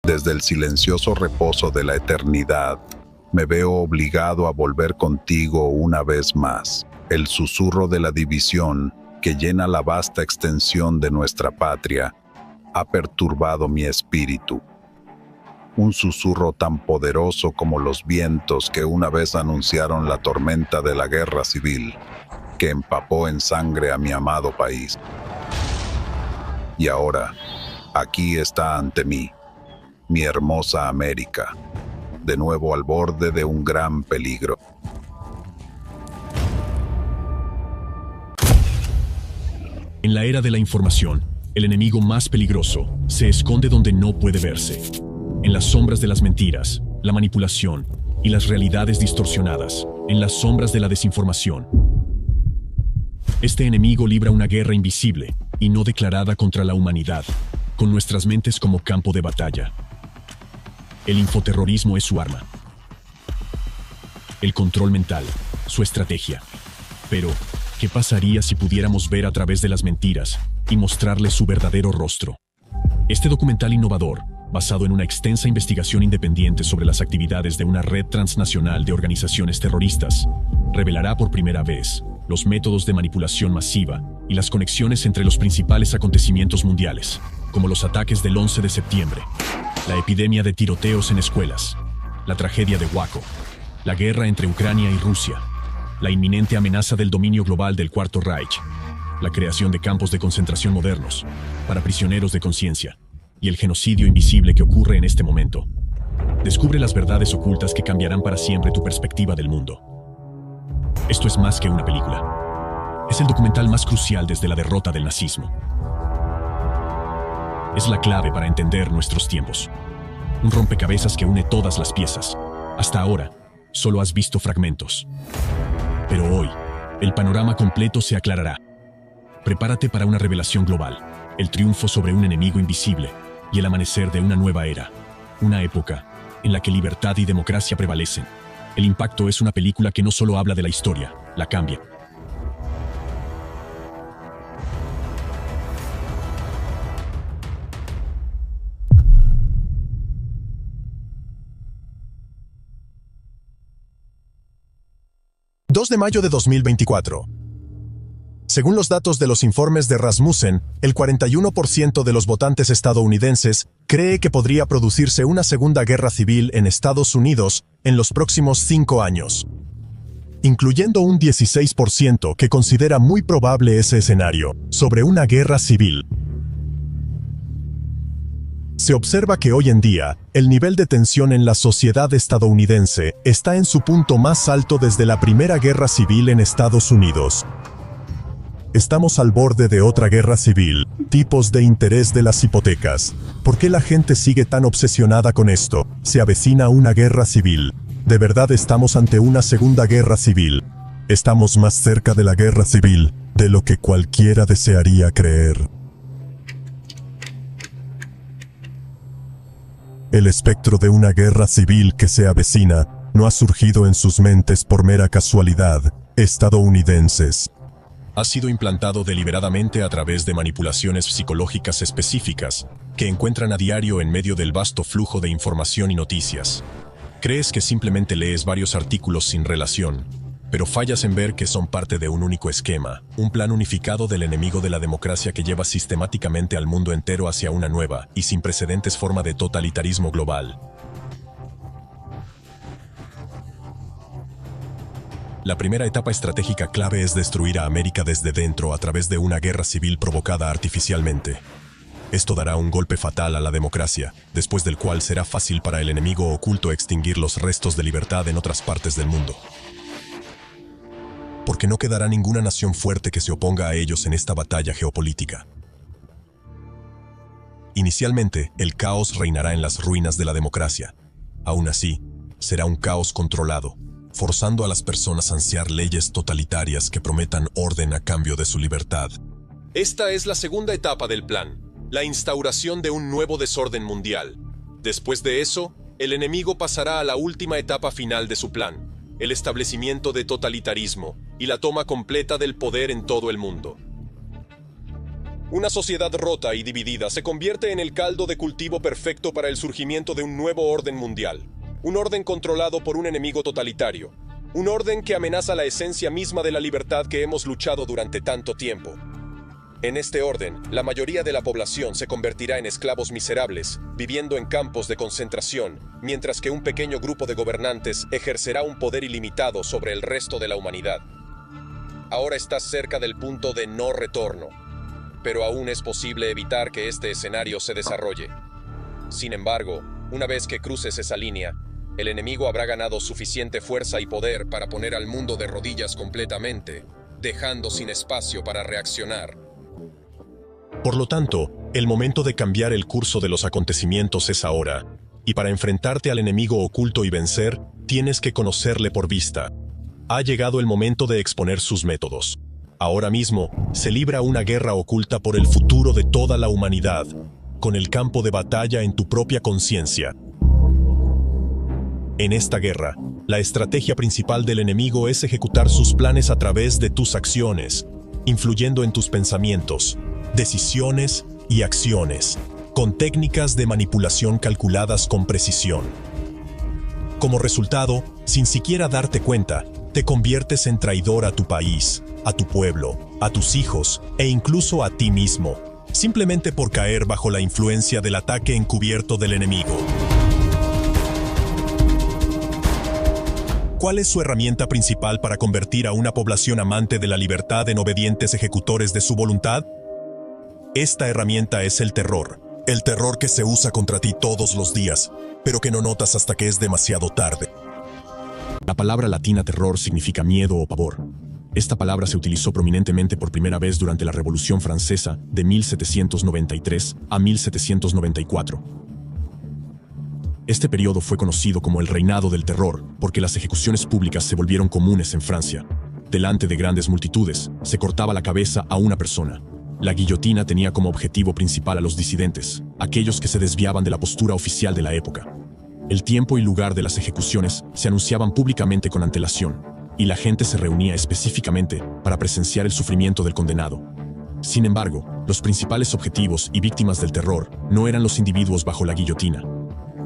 Desde el silencioso reposo de la eternidad, me veo obligado a volver contigo una vez más. El susurro de la división que llena la vasta extensión de nuestra patria ha perturbado mi espíritu. Un susurro tan poderoso como los vientos que una vez anunciaron la tormenta de la guerra civil, que empapó en sangre a mi amado país. Y ahora, aquí está ante mí, mi hermosa América, de nuevo al borde de un gran peligro. En la era de la información, el enemigo más peligroso se esconde donde no puede verse, en las sombras de las mentiras, la manipulación y las realidades distorsionadas, en las sombras de la desinformación. Este enemigo libra una guerra invisible y no declarada contra la humanidad, con nuestras mentes como campo de batalla. El infoterrorismo es su arma. El control mental, su estrategia. Pero, ¿qué pasaría si pudiéramos ver a través de las mentiras y mostrarles su verdadero rostro? Este documental innovador, basado en una extensa investigación independiente sobre las actividades de una red transnacional de organizaciones terroristas, revelará por primera vez los métodos de manipulación masiva y las conexiones entre los principales acontecimientos mundiales, como los ataques del 11 de septiembre, la epidemia de tiroteos en escuelas, la tragedia de Waco, la guerra entre Ucrania y Rusia, la inminente amenaza del dominio global del Cuarto Reich, la creación de campos de concentración modernos para prisioneros de conciencia y el genocidio invisible que ocurre en este momento. Descubre las verdades ocultas que cambiarán para siempre tu perspectiva del mundo. Esto es más que una película. Es el documental más crucial desde la derrota del nazismo. Es la clave para entender nuestros tiempos. Un rompecabezas que une todas las piezas. Hasta ahora, solo has visto fragmentos. Pero hoy, el panorama completo se aclarará. Prepárate para una revelación global, el triunfo sobre un enemigo invisible y el amanecer de una nueva era, una época en la que libertad y democracia prevalecen. El Impacto es una película que no solo habla de la historia, la cambia. ...2 de mayo de 2024. Según los datos de los informes de Rasmussen, el 41% de los votantes estadounidenses cree que podría producirse una segunda guerra civil en Estados Unidos en los próximos 5 años, incluyendo un 16% que considera muy probable ese escenario, sobre una guerra civil. Se observa que hoy en día, el nivel de tensión en la sociedad estadounidense está en su punto más alto desde la Primera Guerra Civil en Estados Unidos. Estamos al borde de otra guerra civil. Tipos de interés de las hipotecas. ¿Por qué la gente sigue tan obsesionada con esto? Se avecina una guerra civil. ¿De verdad estamos ante una segunda guerra civil? Estamos más cerca de la guerra civil de lo que cualquiera desearía creer. El espectro de una guerra civil que se avecina no ha surgido en sus mentes por mera casualidad, estadounidenses. Ha sido implantado deliberadamente a través de manipulaciones psicológicas específicas que encuentran a diario en medio del vasto flujo de información y noticias. Crees que simplemente lees varios artículos sin relación, pero fallas en ver que son parte de un único esquema, un plan unificado del enemigo de la democracia que lleva sistemáticamente al mundo entero hacia una nueva y sin precedentes forma de totalitarismo global. La primera etapa estratégica clave es destruir a América desde dentro a través de una guerra civil provocada artificialmente. Esto dará un golpe fatal a la democracia, después del cual será fácil para el enemigo oculto extinguir los restos de libertad en otras partes del mundo. Porque no quedará ninguna nación fuerte que se oponga a ellos en esta batalla geopolítica. Inicialmente, el caos reinará en las ruinas de la democracia. Aún así, será un caos controlado, forzando a las personas a ansiar leyes totalitarias que prometan orden a cambio de su libertad. Esta es la segunda etapa del plan, la instauración de un nuevo desorden mundial. Después de eso, el enemigo pasará a la última etapa final de su plan, el establecimiento de totalitarismo y la toma completa del poder en todo el mundo. Una sociedad rota y dividida se convierte en el caldo de cultivo perfecto para el surgimiento de un nuevo orden mundial. Un orden controlado por un enemigo totalitario. Un orden que amenaza la esencia misma de la libertad que hemos luchado durante tanto tiempo. En este orden, la mayoría de la población se convertirá en esclavos miserables, viviendo en campos de concentración, mientras que un pequeño grupo de gobernantes ejercerá un poder ilimitado sobre el resto de la humanidad. Ahora estás cerca del punto de no retorno, pero aún es posible evitar que este escenario se desarrolle. Sin embargo, una vez que cruces esa línea, el enemigo habrá ganado suficiente fuerza y poder para poner al mundo de rodillas completamente, dejando sin espacio para reaccionar. Por lo tanto, el momento de cambiar el curso de los acontecimientos es ahora, y para enfrentarte al enemigo oculto y vencer, tienes que conocerle por vista. Ha llegado el momento de exponer sus métodos. Ahora mismo, se libra una guerra oculta por el futuro de toda la humanidad, con el campo de batalla en tu propia conciencia. En esta guerra, la estrategia principal del enemigo es ejecutar sus planes a través de tus acciones, influyendo en tus pensamientos, decisiones y acciones, con técnicas de manipulación calculadas con precisión. Como resultado, sin siquiera darte cuenta, te conviertes en traidor a tu país, a tu pueblo, a tus hijos e incluso a ti mismo, simplemente por caer bajo la influencia del ataque encubierto del enemigo. ¿Cuál es su herramienta principal para convertir a una población amante de la libertad en obedientes ejecutores de su voluntad? Esta herramienta es el terror que se usa contra ti todos los días, pero que no notas hasta que es demasiado tarde. La palabra latina terror significa miedo o pavor. Esta palabra se utilizó prominentemente por primera vez durante la Revolución Francesa de 1793 a 1794. Este periodo fue conocido como el Reinado del Terror porque las ejecuciones públicas se volvieron comunes en Francia. Delante de grandes multitudes, se cortaba la cabeza a una persona. La guillotina tenía como objetivo principal a los disidentes, aquellos que se desviaban de la postura oficial de la época. El tiempo y lugar de las ejecuciones se anunciaban públicamente con antelación, y la gente se reunía específicamente para presenciar el sufrimiento del condenado. Sin embargo, los principales objetivos y víctimas del terror no eran los individuos bajo la guillotina.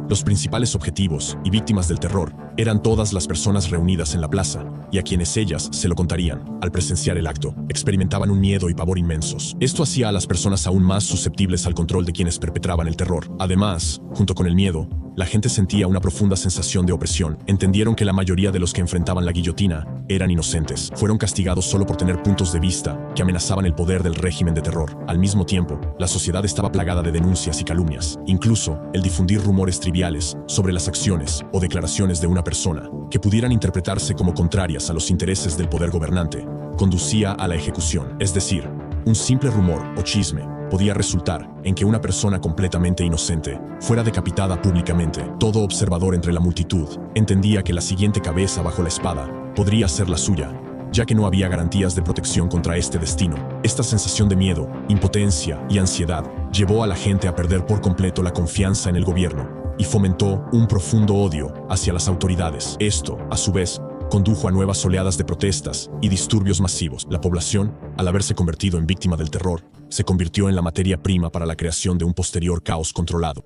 Los principales objetivos y víctimas del terror eran todas las personas reunidas en la plaza, y a quienes ellas se lo contarían. Al presenciar el acto, experimentaban un miedo y pavor inmensos. Esto hacía a las personas aún más susceptibles al control de quienes perpetraban el terror. Además, junto con el miedo, la gente sentía una profunda sensación de opresión. Entendieron que la mayoría de los que enfrentaban la guillotina eran inocentes. Fueron castigados solo por tener puntos de vista que amenazaban el poder del régimen de terror. Al mismo tiempo, la sociedad estaba plagada de denuncias y calumnias. Incluso, el difundir rumores triviales sobre las acciones o declaraciones de una persona que pudieran interpretarse como contrarias a los intereses del poder gobernante conducía a la ejecución. Es decir, un simple rumor o chisme podía resultar en que una persona completamente inocente fuera decapitada públicamente. Todo observador entre la multitud entendía que la siguiente cabeza bajo la espada podría ser la suya, ya que no había garantías de protección contra este destino. Esta sensación de miedo, impotencia y ansiedad llevó a la gente a perder por completo la confianza en el gobierno y fomentó un profundo odio hacia las autoridades. Esto, a su vez, condujo a nuevas oleadas de protestas y disturbios masivos. La población, al haberse convertido en víctima del terror, se convirtió en la materia prima para la creación de un posterior caos controlado.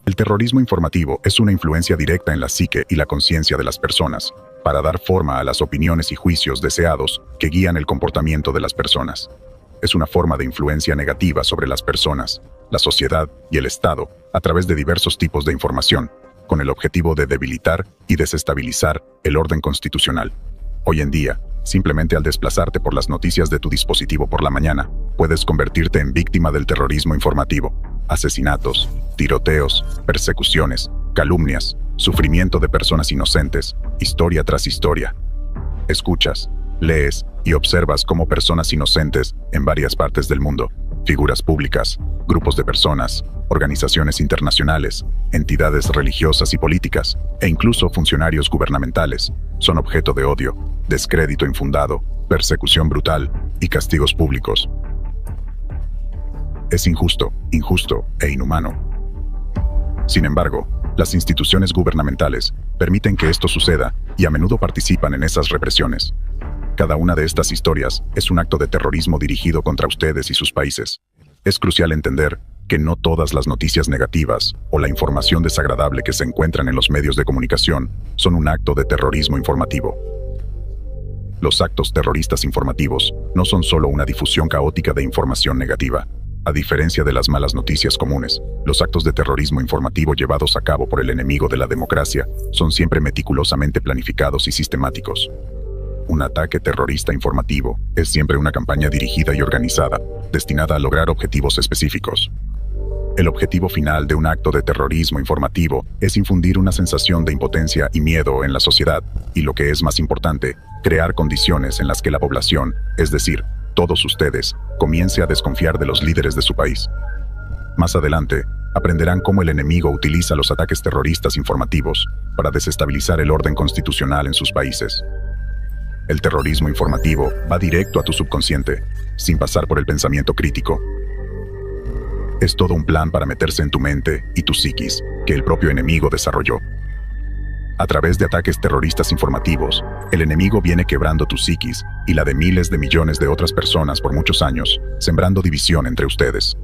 El terrorismo informativo es una influencia directa en la psique y la conciencia de las personas, para dar forma a las opiniones y juicios deseados que guían el comportamiento de las personas. Es una forma de influencia negativa sobre las personas, la sociedad y el Estado a través de diversos tipos de información, con el objetivo de debilitar y desestabilizar el orden constitucional. Hoy en día, simplemente al desplazarte por las noticias de tu dispositivo por la mañana, puedes convertirte en víctima del terrorismo informativo. Asesinatos, tiroteos, persecuciones, calumnias, sufrimiento de personas inocentes, historia tras historia. Escuchas, lees y observas cómo personas inocentes en varias partes del mundo, figuras públicas, grupos de personas, organizaciones internacionales, entidades religiosas y políticas, e incluso funcionarios gubernamentales, son objeto de odio, descrédito infundado, persecución brutal y castigos públicos. Es injusto, injusto e inhumano. Sin embargo, las instituciones gubernamentales permiten que esto suceda y a menudo participan en esas represiones. Cada una de estas historias es un acto de terrorismo dirigido contra ustedes y sus países. Es crucial entender que no todas las noticias negativas o la información desagradable que se encuentran en los medios de comunicación son un acto de terrorismo informativo. Los actos terroristas informativos no son solo una difusión caótica de información negativa. A diferencia de las malas noticias comunes, los actos de terrorismo informativo llevados a cabo por el enemigo de la democracia son siempre meticulosamente planificados y sistemáticos. Un ataque terrorista informativo es siempre una campaña dirigida y organizada, destinada a lograr objetivos específicos. El objetivo final de un acto de terrorismo informativo es infundir una sensación de impotencia y miedo en la sociedad, y lo que es más importante, crear condiciones en las que la población, es decir, todos ustedes, comience a desconfiar de los líderes de su país. Más adelante, aprenderán cómo el enemigo utiliza los ataques terroristas informativos para desestabilizar el orden constitucional en sus países. El terrorismo informativo va directo a tu subconsciente, sin pasar por el pensamiento crítico. Es todo un plan para meterse en tu mente y tu psiquis, que el propio enemigo desarrolló. A través de ataques terroristas informativos, el enemigo viene quebrando tu psiquis y la de miles de millones de otras personas por muchos años, sembrando división entre ustedes.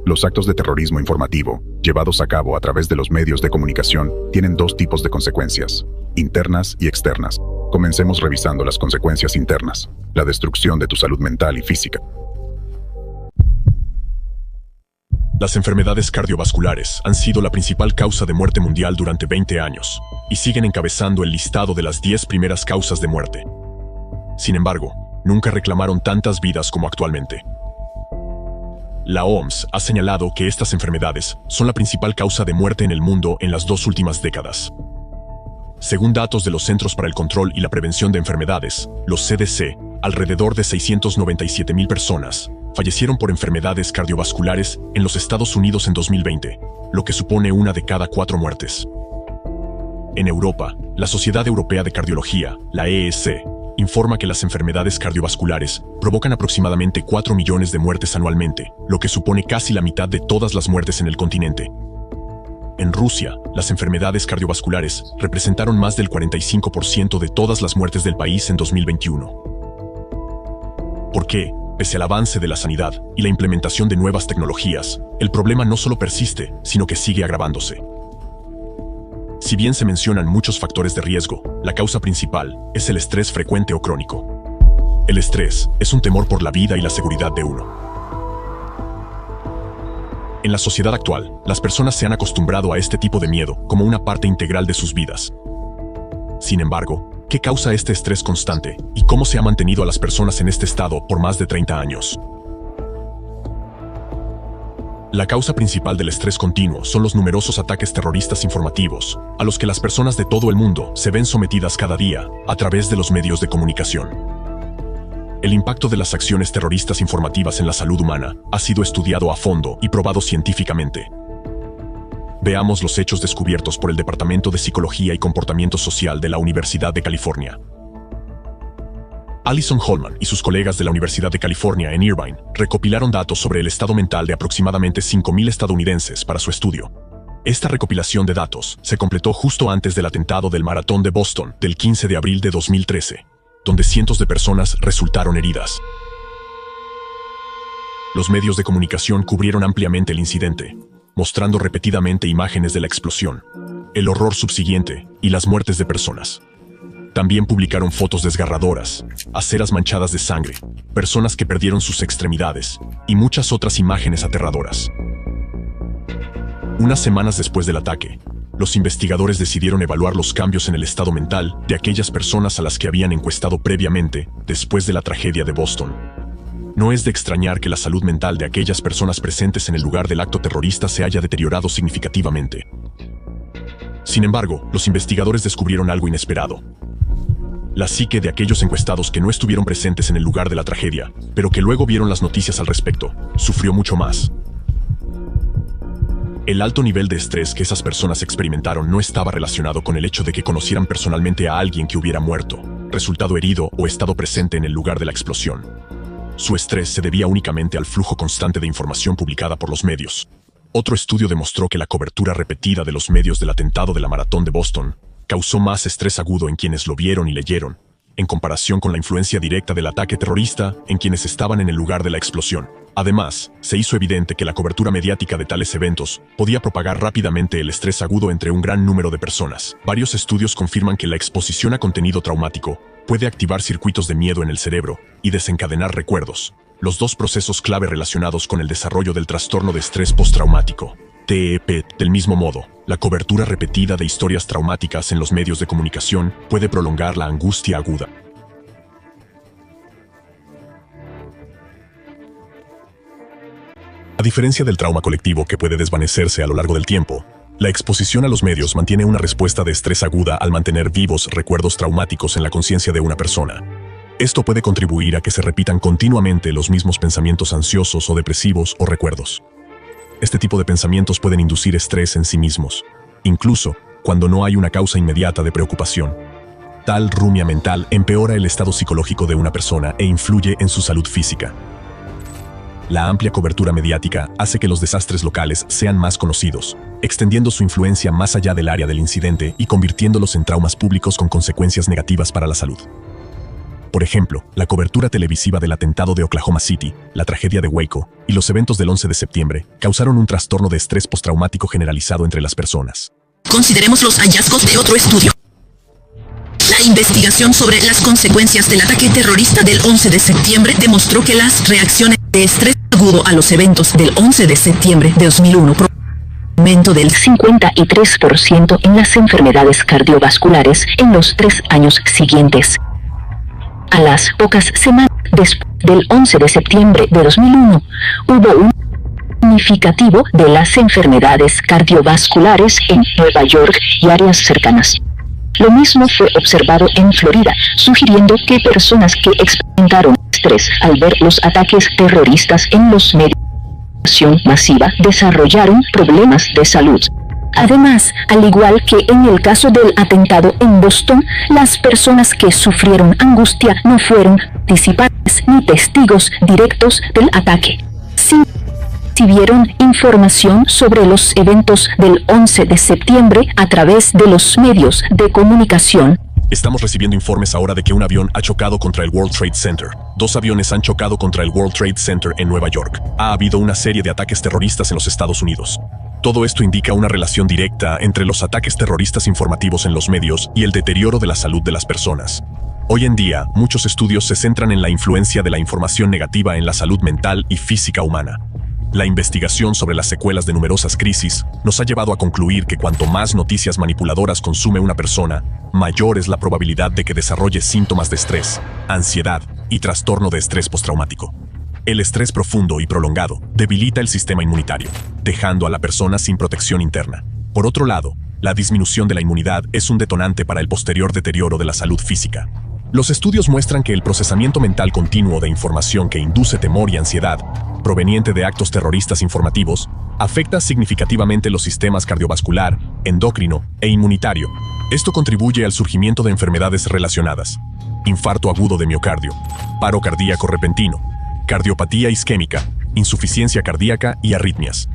Los actos de terrorismo informativo, llevados a cabo a través de los medios de comunicación, tienen dos tipos de consecuencias, internas y externas. Comencemos revisando las consecuencias internas, la destrucción de tu salud mental y física. Las enfermedades cardiovasculares han sido la principal causa de muerte mundial durante 20 años y siguen encabezando el listado de las 10 primeras causas de muerte. Sin embargo, nunca reclamaron tantas vidas como actualmente. La OMS ha señalado que estas enfermedades son la principal causa de muerte en el mundo en las 2 últimas décadas. Según datos de los Centros para el Control y la Prevención de Enfermedades, los CDC, alrededor de 697,000 personas fallecieron por enfermedades cardiovasculares en los Estados Unidos en 2020, lo que supone 1 de cada 4 muertes. En Europa, la Sociedad Europea de Cardiología, la ESC, informa que las enfermedades cardiovasculares provocan aproximadamente 4 millones de muertes anualmente, lo que supone casi la mitad de todas las muertes en el continente. En Rusia, las enfermedades cardiovasculares representaron más del 45% de todas las muertes del país en 2021. ¿Por qué? Pese al avance de la sanidad y la implementación de nuevas tecnologías, el problema no solo persiste, sino que sigue agravándose. Si bien se mencionan muchos factores de riesgo, la causa principal es el estrés frecuente o crónico. El estrés es un temor por la vida y la seguridad de uno. En la sociedad actual, las personas se han acostumbrado a este tipo de miedo como una parte integral de sus vidas. Sin embargo, ¿qué causa este estrés constante y cómo se ha mantenido a las personas en este estado por más de 30 años? La causa principal del estrés continuo son los numerosos ataques terroristas informativos, a los que las personas de todo el mundo se ven sometidas cada día a través de los medios de comunicación. El impacto de las acciones terroristas informativas en la salud humana ha sido estudiado a fondo y probado científicamente. Veamos los hechos descubiertos por el Departamento de Psicología y Comportamiento Social de la Universidad de California. Alison Holman y sus colegas de la Universidad de California en Irvine recopilaron datos sobre el estado mental de aproximadamente 5,000 estadounidenses para su estudio. Esta recopilación de datos se completó justo antes del atentado del Maratón de Boston del 15 de abril de 2013, donde cientos de personas resultaron heridas. Los medios de comunicación cubrieron ampliamente el incidente, mostrando repetidamente imágenes de la explosión, el horror subsiguiente y las muertes de personas. También publicaron fotos desgarradoras, aceras manchadas de sangre, personas que perdieron sus extremidades y muchas otras imágenes aterradoras. Unas semanas después del ataque, los investigadores decidieron evaluar los cambios en el estado mental de aquellas personas a las que habían encuestado previamente después de la tragedia de Boston. No es de extrañar que la salud mental de aquellas personas presentes en el lugar del acto terrorista se haya deteriorado significativamente. Sin embargo, los investigadores descubrieron algo inesperado. La psique de aquellos encuestados que no estuvieron presentes en el lugar de la tragedia, pero que luego vieron las noticias al respecto, sufrió mucho más. El alto nivel de estrés que esas personas experimentaron no estaba relacionado con el hecho de que conocieran personalmente a alguien que hubiera muerto, resultado herido o estado presente en el lugar de la explosión. Su estrés se debía únicamente al flujo constante de información publicada por los medios. Otro estudio demostró que la cobertura repetida de los medios del atentado de la Maratón de Boston causó más estrés agudo en quienes lo vieron y leyeron, en comparación con la influencia directa del ataque terrorista en quienes estaban en el lugar de la explosión. Además, se hizo evidente que la cobertura mediática de tales eventos podía propagar rápidamente el estrés agudo entre un gran número de personas. Varios estudios confirman que la exposición a contenido traumático puede activar circuitos de miedo en el cerebro y desencadenar recuerdos, los dos procesos clave relacionados con el desarrollo del trastorno de estrés postraumático, TEP. Del mismo modo, la cobertura repetida de historias traumáticas en los medios de comunicación puede prolongar la angustia aguda. A diferencia del trauma colectivo que puede desvanecerse a lo largo del tiempo, la exposición a los medios mantiene una respuesta de estrés aguda al mantener vivos recuerdos traumáticos en la conciencia de una persona. Esto puede contribuir a que se repitan continuamente los mismos pensamientos ansiosos o depresivos o recuerdos. Este tipo de pensamientos pueden inducir estrés en sí mismos, incluso cuando no hay una causa inmediata de preocupación. Tal rumia mental empeora el estado psicológico de una persona e influye en su salud física. La amplia cobertura mediática hace que los desastres locales sean más conocidos, extendiendo su influencia más allá del área del incidente y convirtiéndolos en traumas públicos con consecuencias negativas para la salud. Por ejemplo, la cobertura televisiva del atentado de Oklahoma City, la tragedia de Waco y los eventos del 11 de septiembre causaron un trastorno de estrés postraumático generalizado entre las personas. Consideremos los hallazgos de otro estudio. La investigación sobre las consecuencias del ataque terrorista del 11 de septiembre demostró que las reacciones de estrés agudo a los eventos del 11 de septiembre de 2001 aumento del 53% en las enfermedades cardiovasculares en los 3 años siguientes. A las pocas semanas después del 11 de septiembre de 2001, hubo un significativo de las enfermedades cardiovasculares en Nueva York y áreas cercanas. Lo mismo fue observado en Florida, sugiriendo que personas que experimentaron estrés al ver los ataques terroristas en los medios de comunicación masiva desarrollaron problemas de salud. Además, al igual que en el caso del atentado en Boston, las personas que sufrieron angustia no fueron participantes ni testigos directos del ataque. Sí recibieron información sobre los eventos del 11 de septiembre a través de los medios de comunicación. Estamos recibiendo informes ahora de que un avión ha chocado contra el World Trade Center. 2 aviones han chocado contra el World Trade Center en Nueva York. Ha habido una serie de ataques terroristas en los Estados Unidos. Todo esto indica una relación directa entre los ataques terroristas informativos en los medios y el deterioro de la salud de las personas. Hoy en día, muchos estudios se centran en la influencia de la información negativa en la salud mental y física humana. La investigación sobre las secuelas de numerosas crisis nos ha llevado a concluir que cuanto más noticias manipuladoras consume una persona, mayor es la probabilidad de que desarrolle síntomas de estrés, ansiedad y trastorno de estrés postraumático. El estrés profundo y prolongado debilita el sistema inmunitario, dejando a la persona sin protección interna. Por otro lado, la disminución de la inmunidad es un detonante para el posterior deterioro de la salud física. Los estudios muestran que el procesamiento mental continuo de información que induce temor y ansiedad, proveniente de actos terroristas informativos, afecta significativamente los sistemas cardiovascular, endocrino e inmunitario. Esto contribuye al surgimiento de enfermedades relacionadas: infarto agudo de miocardio, paro cardíaco repentino, cardiopatía isquémica, insuficiencia cardíaca y arritmias.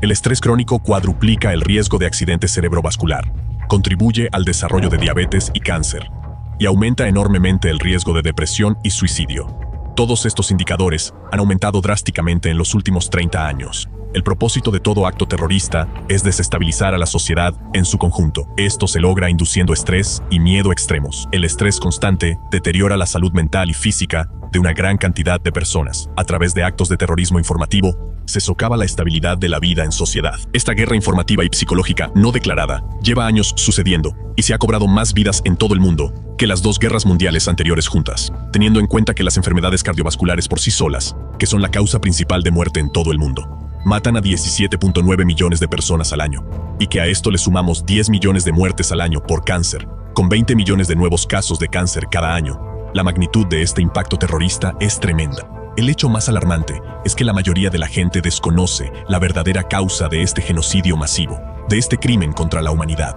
El estrés crónico cuadruplica el riesgo de accidente cerebrovascular, contribuye al desarrollo de diabetes y cáncer, y aumenta enormemente el riesgo de depresión y suicidio. Todos estos indicadores han aumentado drásticamente en los últimos 30 años. El propósito de todo acto terrorista es desestabilizar a la sociedad en su conjunto. Esto se logra induciendo estrés y miedo extremos. El estrés constante deteriora la salud mental y física de una gran cantidad de personas. A través de actos de terrorismo informativo, se socava la estabilidad de la vida en sociedad. Esta guerra informativa y psicológica no declarada lleva años sucediendo y se ha cobrado más vidas en todo el mundo que las 2 guerras mundiales anteriores juntas, teniendo en cuenta que las enfermedades cardiovasculares por sí solas, que son la causa principal de muerte en todo el mundo, matan a 17.9 millones de personas al año, y que a esto le sumamos 10 millones de muertes al año por cáncer, con 20 millones de nuevos casos de cáncer cada año. La magnitud de este impacto terrorista es tremenda. El hecho más alarmante es que la mayoría de la gente desconoce la verdadera causa de este genocidio masivo, de este crimen contra la humanidad.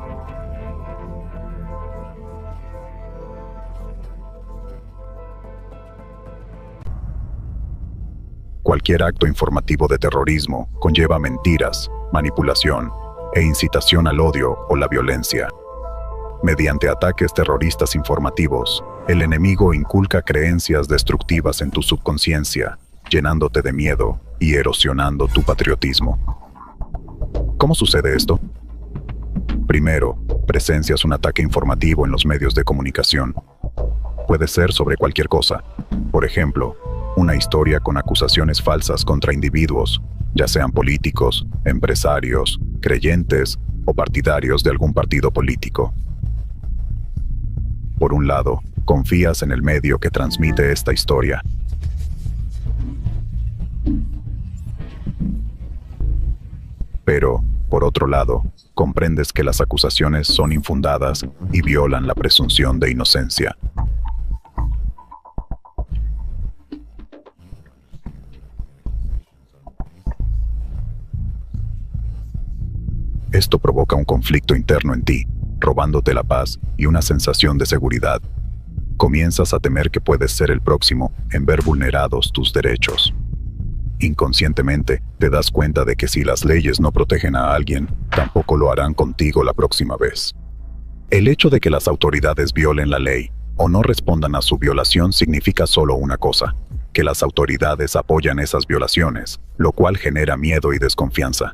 Cualquier acto informativo de terrorismo conlleva mentiras, manipulación e incitación al odio o la violencia. Mediante ataques terroristas informativos, el enemigo inculca creencias destructivas en tu subconsciencia, llenándote de miedo y erosionando tu patriotismo. ¿Cómo sucede esto? Primero, presencias un ataque informativo en los medios de comunicación. Puede ser sobre cualquier cosa. Por ejemplo, una historia con acusaciones falsas contra individuos, ya sean políticos, empresarios, creyentes o partidarios de algún partido político. Por un lado, confías en el medio que transmite esta historia. Pero, por otro lado, comprendes que las acusaciones son infundadas y violan la presunción de inocencia. Esto provoca un conflicto interno en ti, robándote la paz y una sensación de seguridad. Comienzas a temer que puedes ser el próximo en ver vulnerados tus derechos. Inconscientemente, te das cuenta de que si las leyes no protegen a alguien, tampoco lo harán contigo la próxima vez. El hecho de que las autoridades violen la ley o no respondan a su violación significa solo una cosa: que las autoridades apoyan esas violaciones, lo cual genera miedo y desconfianza.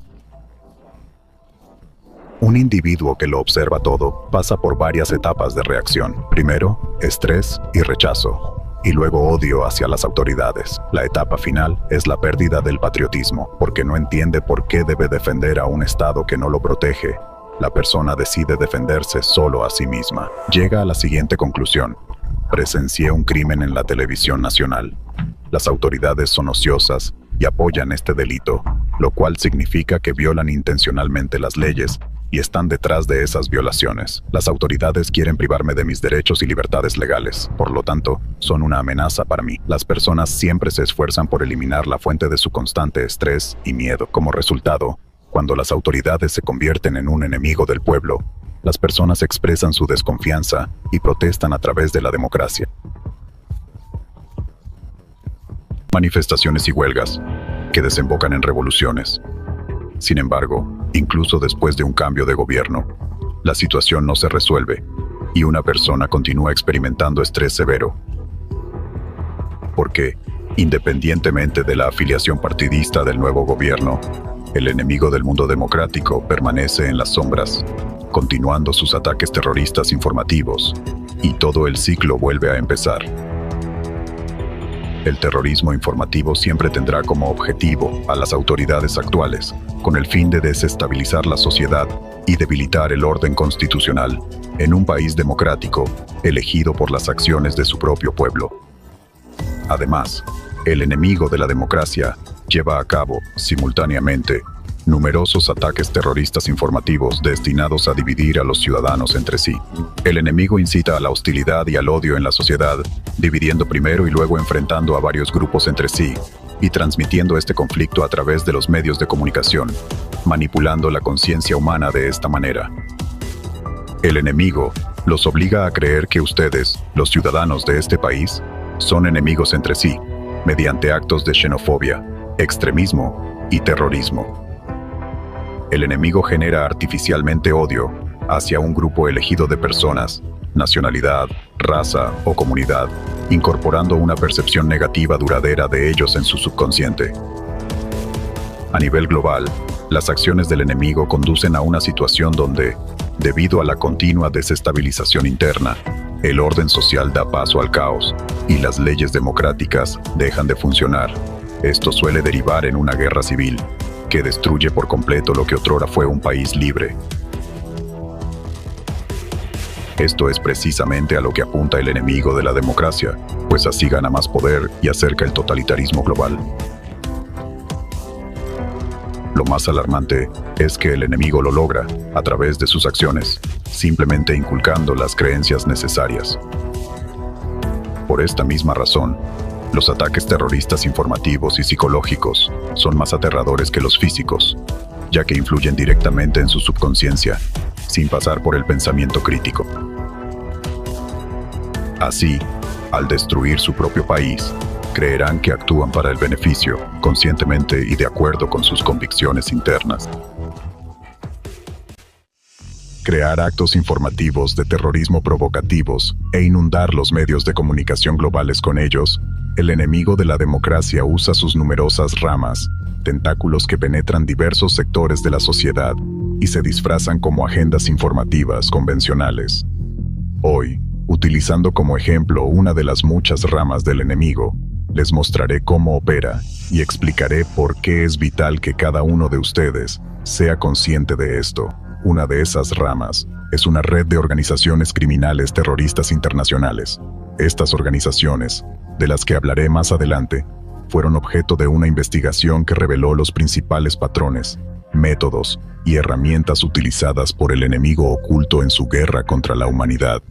Un individuo que lo observa todo pasa por varias etapas de reacción. Primero, estrés y rechazo, y luego odio hacia las autoridades. La etapa final es la pérdida del patriotismo, porque no entiende por qué debe defender a un Estado que no lo protege. La persona decide defenderse solo a sí misma. Llega a la siguiente conclusión: presencié un crimen en la televisión nacional. Las autoridades son ociosas y apoyan este delito, lo cual significa que violan intencionalmente las leyes y están detrás de esas violaciones. Las autoridades quieren privarme de mis derechos y libertades legales, por lo tanto, son una amenaza para mí. Las personas siempre se esfuerzan por eliminar la fuente de su constante estrés y miedo. Como resultado, cuando las autoridades se convierten en un enemigo del pueblo, las personas expresan su desconfianza y protestan a través de la democracia. Manifestaciones y huelgas, que desembocan en revoluciones. Sin embargo, incluso después de un cambio de gobierno, la situación no se resuelve y una persona continúa experimentando estrés severo. Porque, independientemente de la afiliación partidista del nuevo gobierno, el enemigo del mundo democrático permanece en las sombras, continuando sus ataques terroristas informativos, y todo el ciclo vuelve a empezar. El terrorismo informativo siempre tendrá como objetivo a las autoridades actuales, con el fin de desestabilizar la sociedad y debilitar el orden constitucional en un país democrático, elegido por las acciones de su propio pueblo. Además, el enemigo de la democracia lleva a cabo, simultáneamente, numerosos ataques terroristas informativos destinados a dividir a los ciudadanos entre sí. El enemigo incita a la hostilidad y al odio en la sociedad, dividiendo primero y luego enfrentando a varios grupos entre sí, y transmitiendo este conflicto a través de los medios de comunicación, manipulando la conciencia humana de esta manera. El enemigo los obliga a creer que ustedes, los ciudadanos de este país, son enemigos entre sí, mediante actos de xenofobia, extremismo y terrorismo. El enemigo genera artificialmente odio hacia un grupo elegido de personas, nacionalidad, raza o comunidad, incorporando una percepción negativa duradera de ellos en su subconsciente. A nivel global, las acciones del enemigo conducen a una situación donde, debido a la continua desestabilización interna, el orden social da paso al caos y las leyes democráticas dejan de funcionar. Esto suele derivar en una guerra civil, que destruye por completo lo que otrora fue un país libre. Esto es precisamente a lo que apunta el enemigo de la democracia, pues así gana más poder y acerca el totalitarismo global. Lo más alarmante es que el enemigo lo logra a través de sus acciones, simplemente inculcando las creencias necesarias. Por esta misma razón, los ataques terroristas informativos y psicológicos son más aterradores que los físicos, ya que influyen directamente en su subconsciencia, sin pasar por el pensamiento crítico. Así, al destruir su propio país, creerán que actúan para el beneficio, conscientemente y de acuerdo con sus convicciones internas. crear actos informativos de terrorismo provocativos e inundar los medios de comunicación globales con ellos, el enemigo de la democracia usa sus numerosas ramas, tentáculos que penetran diversos sectores de la sociedad y se disfrazan como agendas informativas convencionales. Hoy, utilizando como ejemplo una de las muchas ramas del enemigo, les mostraré cómo opera y explicaré por qué es vital que cada uno de ustedes sea consciente de esto. Una de esas ramas es una red de organizaciones criminales terroristas internacionales. Estas organizaciones, de las que hablaré más adelante, fueron objeto de una investigación que reveló los principales patrones, métodos y herramientas utilizadas por el enemigo oculto en su guerra contra la humanidad.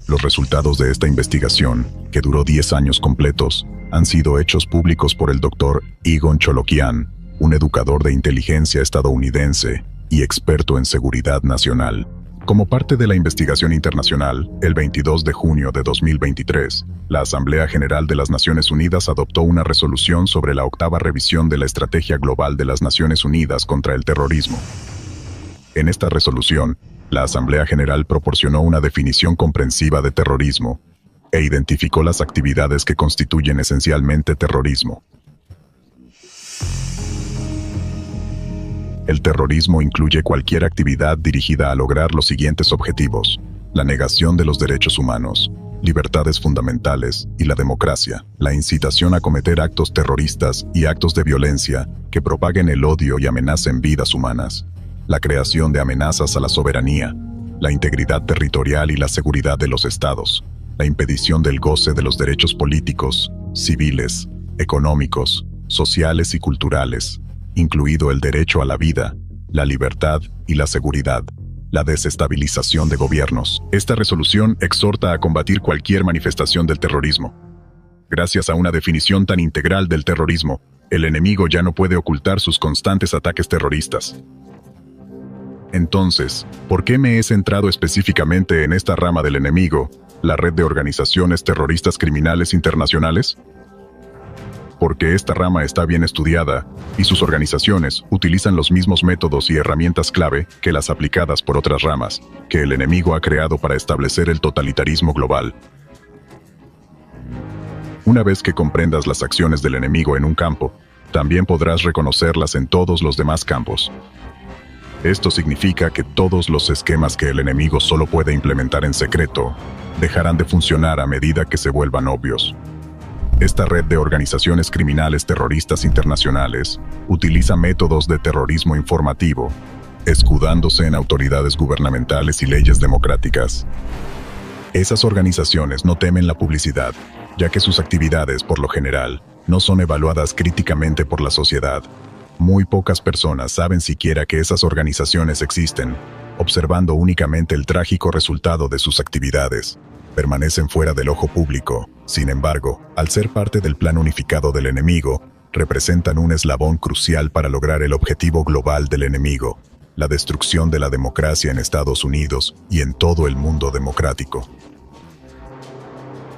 Los resultados de esta investigación, que duró 10 años completos, han sido hechos públicos por el Dr. Egon Cholokian, un educador de inteligencia estadounidense y experto en seguridad nacional. Como parte de la investigación internacional, el 22 de junio de 2023, la Asamblea General de las Naciones Unidas adoptó una resolución sobre la 8ª revisión de la Estrategia Global de las Naciones Unidas contra el Terrorismo. En esta resolución, la Asamblea General proporcionó una definición comprensiva de terrorismo e identificó las actividades que constituyen esencialmente terrorismo. El terrorismo incluye cualquier actividad dirigida a lograr los siguientes objetivos: la negación de los derechos humanos, libertades fundamentales y la democracia, la incitación a cometer actos terroristas y actos de violencia que propaguen el odio y amenacen vidas humanas, la creación de amenazas a la soberanía, la integridad territorial y la seguridad de los estados, la impedición del goce de los derechos políticos, civiles, económicos, sociales y culturales, incluido el derecho a la vida, la libertad y la seguridad, la desestabilización de gobiernos. Esta resolución exhorta a combatir cualquier manifestación del terrorismo. Gracias a una definición tan integral del terrorismo, el enemigo ya no puede ocultar sus constantes ataques terroristas. Entonces, ¿por qué me he centrado específicamente en esta rama del enemigo, la red de organizaciones terroristas criminales internacionales? Porque esta rama está bien estudiada y sus organizaciones utilizan los mismos métodos y herramientas clave que las aplicadas por otras ramas que el enemigo ha creado para establecer el totalitarismo global. Una vez que comprendas las acciones del enemigo en un campo, también podrás reconocerlas en todos los demás campos. Esto significa que todos los esquemas que el enemigo solo puede implementar en secreto dejarán de funcionar a medida que se vuelvan obvios. Esta red de organizaciones criminales terroristas internacionales utiliza métodos de terrorismo informativo, escudándose en autoridades gubernamentales y leyes democráticas. Esas organizaciones no temen la publicidad, ya que sus actividades, por lo general, no son evaluadas críticamente por la sociedad. Muy pocas personas saben siquiera que esas organizaciones existen, observando únicamente el trágico resultado de sus actividades. Permanecen fuera del ojo público. Sin embargo, al ser parte del plan unificado del enemigo, representan un eslabón crucial para lograr el objetivo global del enemigo, la destrucción de la democracia en Estados Unidos y en todo el mundo democrático.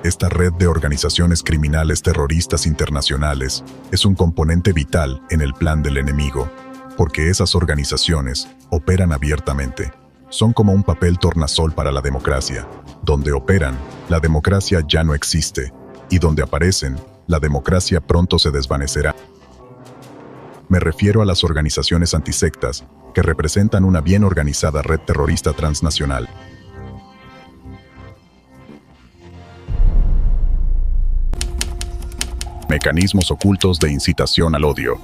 Esta red de organizaciones criminales terroristas internacionales es un componente vital en el plan del enemigo, porque esas organizaciones operan abiertamente. Son como un papel tornasol para la democracia. Donde operan, la democracia ya no existe, y donde aparecen, la democracia pronto se desvanecerá. Me refiero a las organizaciones antisectas, que representan una bien organizada red terrorista transnacional. Mecanismos ocultos de incitación al odio.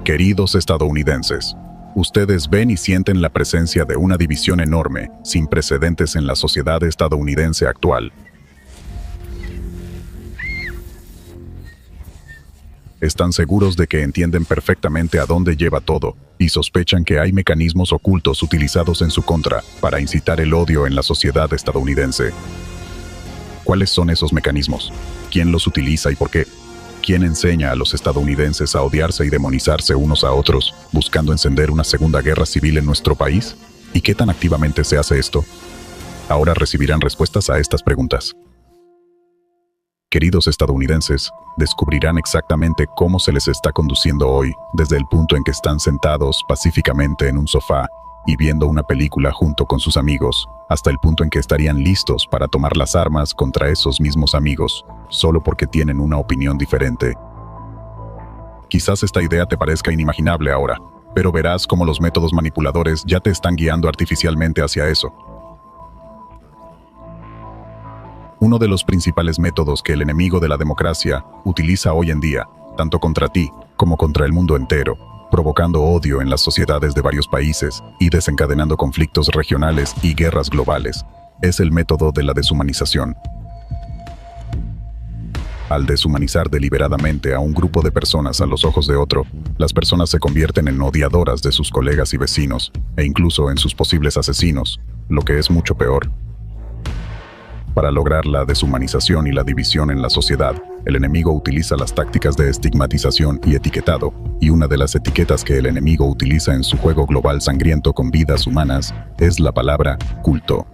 Queridos estadounidenses, ustedes ven y sienten la presencia de una división enorme, sin precedentes en la sociedad estadounidense actual. Están seguros de que entienden perfectamente a dónde lleva todo, y sospechan que hay mecanismos ocultos utilizados en su contra para incitar el odio en la sociedad estadounidense. ¿Cuáles son esos mecanismos? ¿Quién los utiliza y por qué? ¿Quién enseña a los estadounidenses a odiarse y demonizarse unos a otros, buscando encender una segunda guerra civil en nuestro país? ¿Y qué tan activamente se hace esto? Ahora recibirán respuestas a estas preguntas. Queridos estadounidenses, descubrirán exactamente cómo se les está conduciendo hoy, desde el punto en que están sentados pacíficamente en un sofá y viendo una película junto con sus amigos, hasta el punto en que estarían listos para tomar las armas contra esos mismos amigos, solo porque tienen una opinión diferente. Quizás esta idea te parezca inimaginable ahora, pero verás cómo los métodos manipuladores ya te están guiando artificialmente hacia eso. Uno de los principales métodos que el enemigo de la democracia utiliza hoy en día, tanto contra ti como contra el mundo entero, provocando odio en las sociedades de varios países y desencadenando conflictos regionales y guerras globales, es el método de la deshumanización. Al deshumanizar deliberadamente a un grupo de personas a los ojos de otro, las personas se convierten en odiadoras de sus colegas y vecinos, e incluso en sus posibles asesinos, lo que es mucho peor. Para lograr la deshumanización y la división en la sociedad, el enemigo utiliza las tácticas de estigmatización y etiquetado, y una de las etiquetas que el enemigo utiliza en su juego global sangriento con vidas humanas es la palabra culto.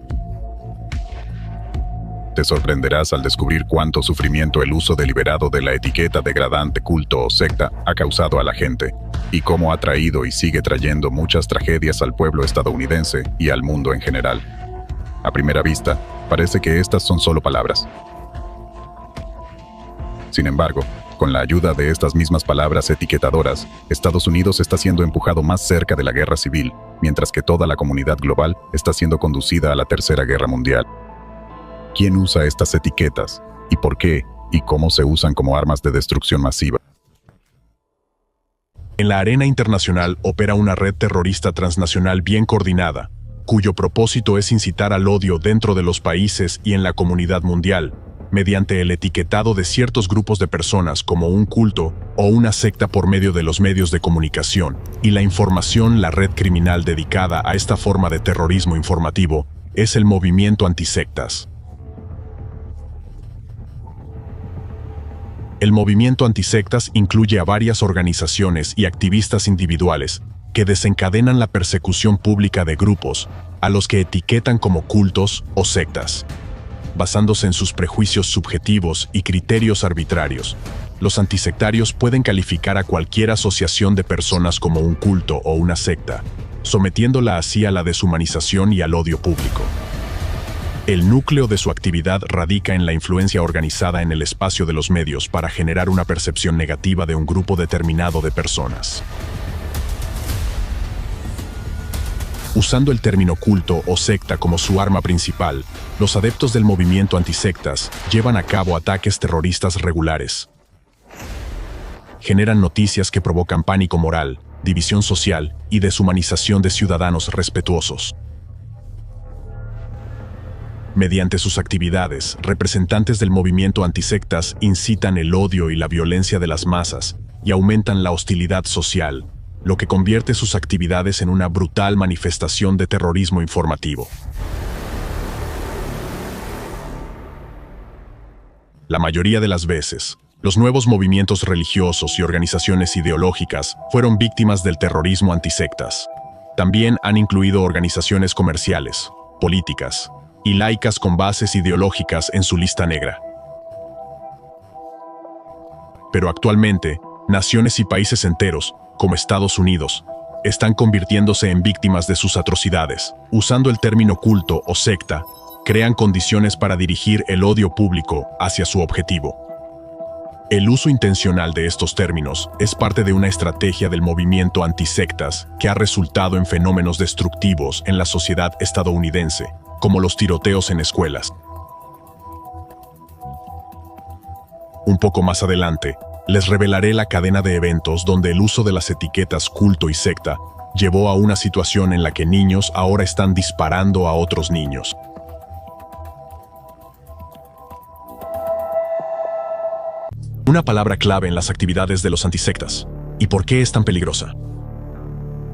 Te sorprenderás al descubrir cuánto sufrimiento el uso deliberado de la etiqueta degradante culto o secta ha causado a la gente, y cómo ha traído y sigue trayendo muchas tragedias al pueblo estadounidense y al mundo en general. A primera vista, parece que estas son solo palabras. Sin embargo, con la ayuda de estas mismas palabras etiquetadoras, Estados Unidos está siendo empujado más cerca de la guerra civil, mientras que toda la comunidad global está siendo conducida a la Tercera Guerra Mundial. ¿Quién usa estas etiquetas? ¿Y por qué? ¿Y cómo se usan como armas de destrucción masiva? En la arena internacional opera una red terrorista transnacional bien coordinada, cuyo propósito es incitar al odio dentro de los países y en la comunidad mundial, mediante el etiquetado de ciertos grupos de personas como un culto o una secta por medio de los medios de comunicación, y la información. La red criminal dedicada a esta forma de terrorismo informativo es el movimiento antisectas. El movimiento antisectas incluye a varias organizaciones y activistas individuales que desencadenan la persecución pública de grupos a los que etiquetan como cultos o sectas. Basándose en sus prejuicios subjetivos y criterios arbitrarios, los antisectarios pueden calificar a cualquier asociación de personas como un culto o una secta, sometiéndola así a la deshumanización y al odio público. El núcleo de su actividad radica en la influencia organizada en el espacio de los medios para generar una percepción negativa de un grupo determinado de personas. Usando el término culto o secta como su arma principal, los adeptos del movimiento antisectas llevan a cabo ataques terroristas regulares. Generan noticias que provocan pánico moral, división social y deshumanización de ciudadanos respetuosos. Mediante sus actividades, representantes del movimiento antisectas incitan el odio y la violencia de las masas y aumentan la hostilidad social, lo que convierte sus actividades en una brutal manifestación de terrorismo informativo. La mayoría de las veces, los nuevos movimientos religiosos y organizaciones ideológicas fueron víctimas del terrorismo antisectas. También han incluido organizaciones comerciales, políticas y laicas con bases ideológicas en su lista negra. Pero actualmente, naciones y países enteros, como Estados Unidos, están convirtiéndose en víctimas de sus atrocidades. Usando el término culto o secta, crean condiciones para dirigir el odio público hacia su objetivo. El uso intencional de estos términos es parte de una estrategia del movimiento antisectas que ha resultado en fenómenos destructivos en la sociedad estadounidense, como los tiroteos en escuelas. Un poco más adelante, les revelaré la cadena de eventos donde el uso de las etiquetas culto y secta llevó a una situación en la que niños ahora están disparando a otros niños. Una palabra clave en las actividades de los antisectas. ¿Y por qué es tan peligrosa?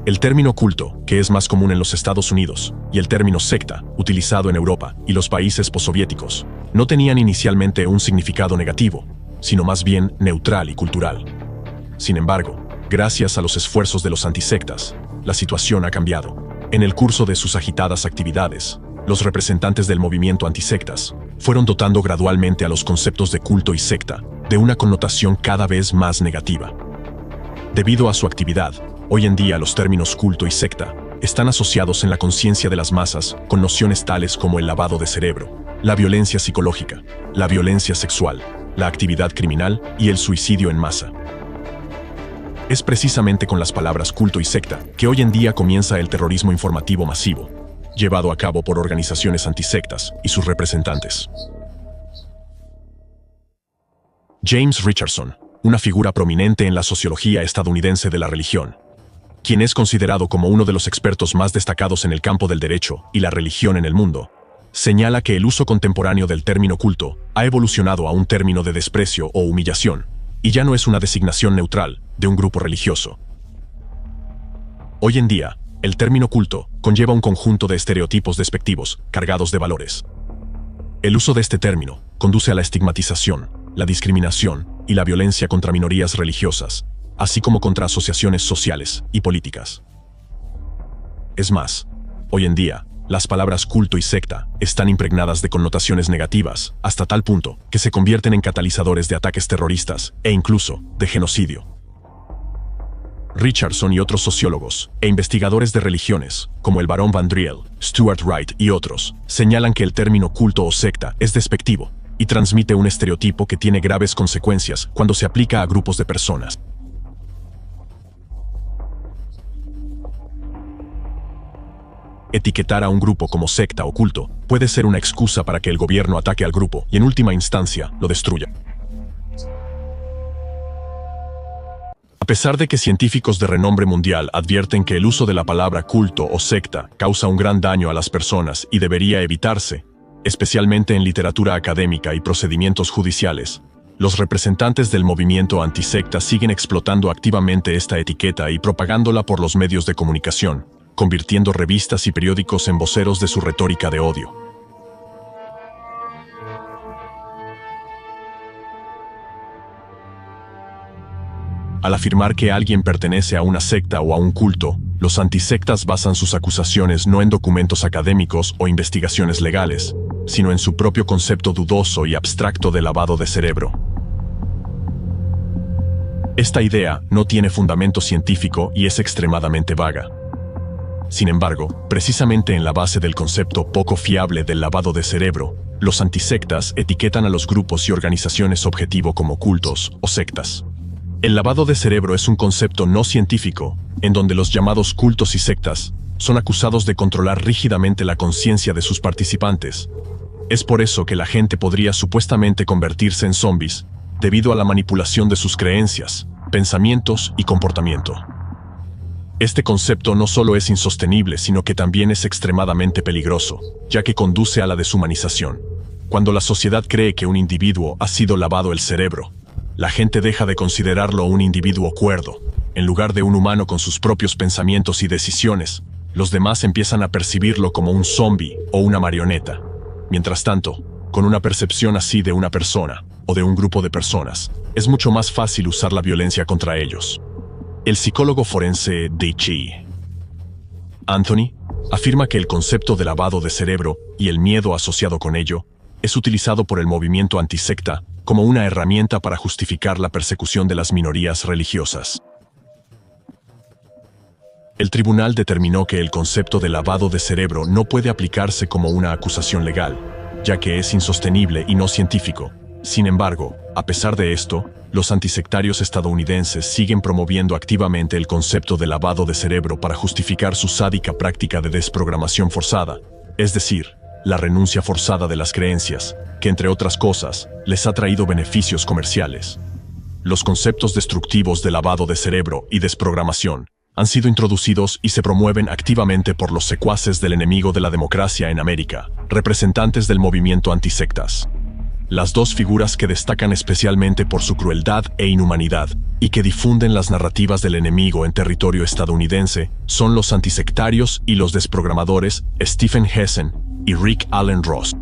El término culto, que es más común en los Estados Unidos, y el término secta, utilizado en Europa y los países postsoviéticos, no tenían inicialmente un significado negativo, sino más bien neutral y cultural. Sin embargo, gracias a los esfuerzos de los antisectas, la situación ha cambiado. En el curso de sus agitadas actividades, los representantes del movimiento antisectas fueron dotando gradualmente a los conceptos de culto y secta de una connotación cada vez más negativa. Debido a su actividad, hoy en día los términos culto y secta están asociados en la conciencia de las masas con nociones tales como el lavado de cerebro, la violencia psicológica, la violencia sexual, la actividad criminal y el suicidio en masa. Es precisamente con las palabras culto y secta que hoy en día comienza el terrorismo informativo masivo, llevado a cabo por organizaciones antisectas y sus representantes. James Richardson, una figura prominente en la sociología estadounidense de la religión, quien es considerado como uno de los expertos más destacados en el campo del derecho y la religión en el mundo, señala que el uso contemporáneo del término culto ha evolucionado a un término de desprecio o humillación, y ya no es una designación neutral de un grupo religioso. Hoy en día, el término culto conlleva un conjunto de estereotipos despectivos cargados de valores. El uso de este término conduce a la estigmatización, la discriminación y la violencia contra minorías religiosas, así como contra asociaciones sociales y políticas. Es más, hoy en día, las palabras culto y secta están impregnadas de connotaciones negativas, hasta tal punto que se convierten en catalizadores de ataques terroristas e incluso de genocidio. Richardson y otros sociólogos e investigadores de religiones, como el barón Van Driel, Stuart Wright y otros, señalan que el término culto o secta es despectivo y transmite un estereotipo que tiene graves consecuencias cuando se aplica a grupos de personas. Etiquetar a un grupo como secta o culto puede ser una excusa para que el gobierno ataque al grupo y en última instancia lo destruya. A pesar de que científicos de renombre mundial advierten que el uso de la palabra culto o secta causa un gran daño a las personas y debería evitarse, especialmente en literatura académica y procedimientos judiciales, los representantes del movimiento antisecta siguen explotando activamente esta etiqueta y propagándola por los medios de comunicación, convirtiendo revistas y periódicos en voceros de su retórica de odio. Al afirmar que alguien pertenece a una secta o a un culto, los antisectas basan sus acusaciones no en documentos académicos o investigaciones legales, sino en su propio concepto dudoso y abstracto de lavado de cerebro. Esta idea no tiene fundamento científico y es extremadamente vaga. Sin embargo, precisamente en la base del concepto poco fiable del lavado de cerebro, los antisectas etiquetan a los grupos y organizaciones objetivo como cultos o sectas. El lavado de cerebro es un concepto no científico, en donde los llamados cultos y sectas son acusados de controlar rígidamente la conciencia de sus participantes. Es por eso que la gente podría supuestamente convertirse en zombies, debido a la manipulación de sus creencias, pensamientos y comportamiento. Este concepto no solo es insostenible, sino que también es extremadamente peligroso, ya que conduce a la deshumanización. Cuando la sociedad cree que un individuo ha sido lavado el cerebro, la gente deja de considerarlo un individuo cuerdo. En lugar de un humano con sus propios pensamientos y decisiones, los demás empiezan a percibirlo como un zombie o una marioneta. Mientras tanto, con una percepción así de una persona o de un grupo de personas, es mucho más fácil usar la violencia contra ellos. El psicólogo forense D.G. Anthony afirma que el concepto de lavado de cerebro y el miedo asociado con ello es utilizado por el movimiento antisecta como una herramienta para justificar la persecución de las minorías religiosas. El tribunal determinó que el concepto de lavado de cerebro no puede aplicarse como una acusación legal, ya que es insostenible y no científico. Sin embargo, a pesar de esto, los antisectarios estadounidenses siguen promoviendo activamente el concepto de lavado de cerebro para justificar su sádica práctica de desprogramación forzada, es decir, la renuncia forzada de las creencias, que entre otras cosas, les ha traído beneficios comerciales. Los conceptos destructivos de lavado de cerebro y desprogramación han sido introducidos y se promueven activamente por los secuaces del enemigo de la democracia en América, representantes del movimiento antisectas. Las dos figuras que destacan especialmente por su crueldad e inhumanidad y que difunden las narrativas del enemigo en territorio estadounidense son los antisectarios y los desprogramadores Stephen Hessen y Rick Allen Ross.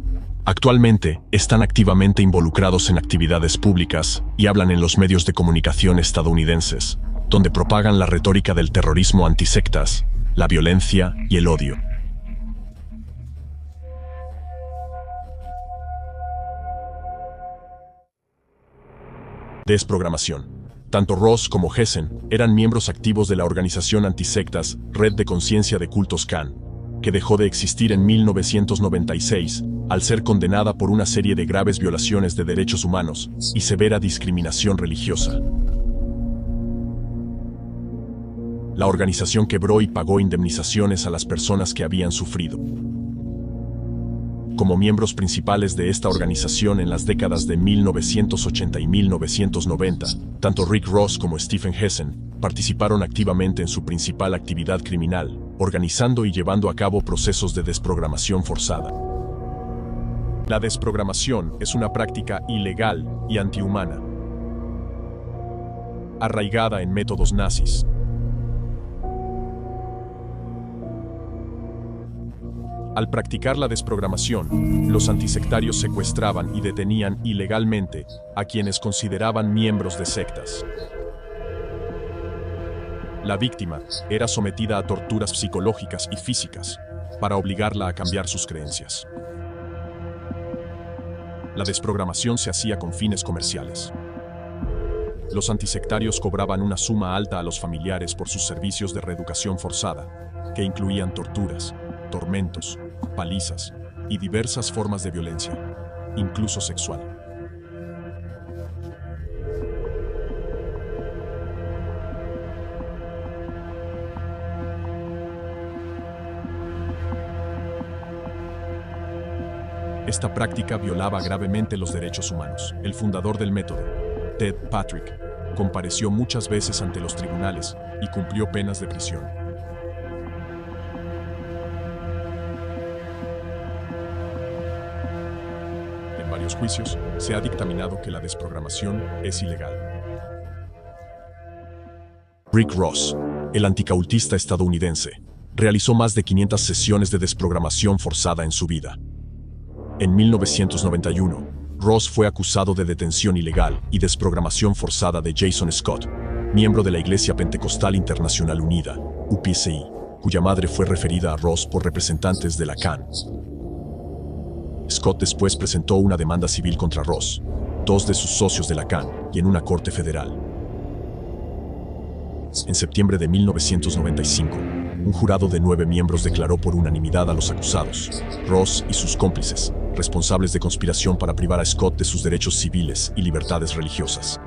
Actualmente están activamente involucrados en actividades públicas y hablan en los medios de comunicación estadounidenses, donde propagan la retórica del terrorismo antisectas, la violencia y el odio. Desprogramación. Tanto Ross como Hessen eran miembros activos de la organización antisectas Red de Conciencia de Cultos Khan, que dejó de existir en 1996 al ser condenada por una serie de graves violaciones de derechos humanos y severa discriminación religiosa. La organización quebró y pagó indemnizaciones a las personas que habían sufrido. Como miembros principales de esta organización en las décadas de 1980 y 1990, tanto Rick Ross como Stephen Hessen participaron activamente en su principal actividad criminal, organizando y llevando a cabo procesos de desprogramación forzada. La desprogramación es una práctica ilegal y antihumana, arraigada en métodos nazis. Al practicar la desprogramación, los antisectarios secuestraban y detenían ilegalmente a quienes consideraban miembros de sectas. La víctima era sometida a torturas psicológicas y físicas para obligarla a cambiar sus creencias. La desprogramación se hacía con fines comerciales. Los antisectarios cobraban una suma alta a los familiares por sus servicios de reeducación forzada, que incluían torturas, tormentos, palizas y diversas formas de violencia, incluso sexual. Esta práctica violaba gravemente los derechos humanos. El fundador del método, Ted Patrick, compareció muchas veces ante los tribunales y cumplió penas de prisión. En varios juicios se ha dictaminado que la desprogramación es ilegal. Rick Ross, el anticautista estadounidense, realizó más de 500 sesiones de desprogramación forzada en su vida. En 1991, Ross fue acusado de detención ilegal y desprogramación forzada de Jason Scott, miembro de la Iglesia Pentecostal Internacional Unida, UPCI, cuya madre fue referida a Ross por representantes de la Khan. Scott después presentó una demanda civil contra Ross, dos de sus socios de la Khan y en una corte federal. En septiembre de 1995, un jurado de 9 miembros declaró por unanimidad a los acusados, Ross y sus cómplices, responsables de conspiración para privar a Scott de sus derechos civiles y libertades religiosas.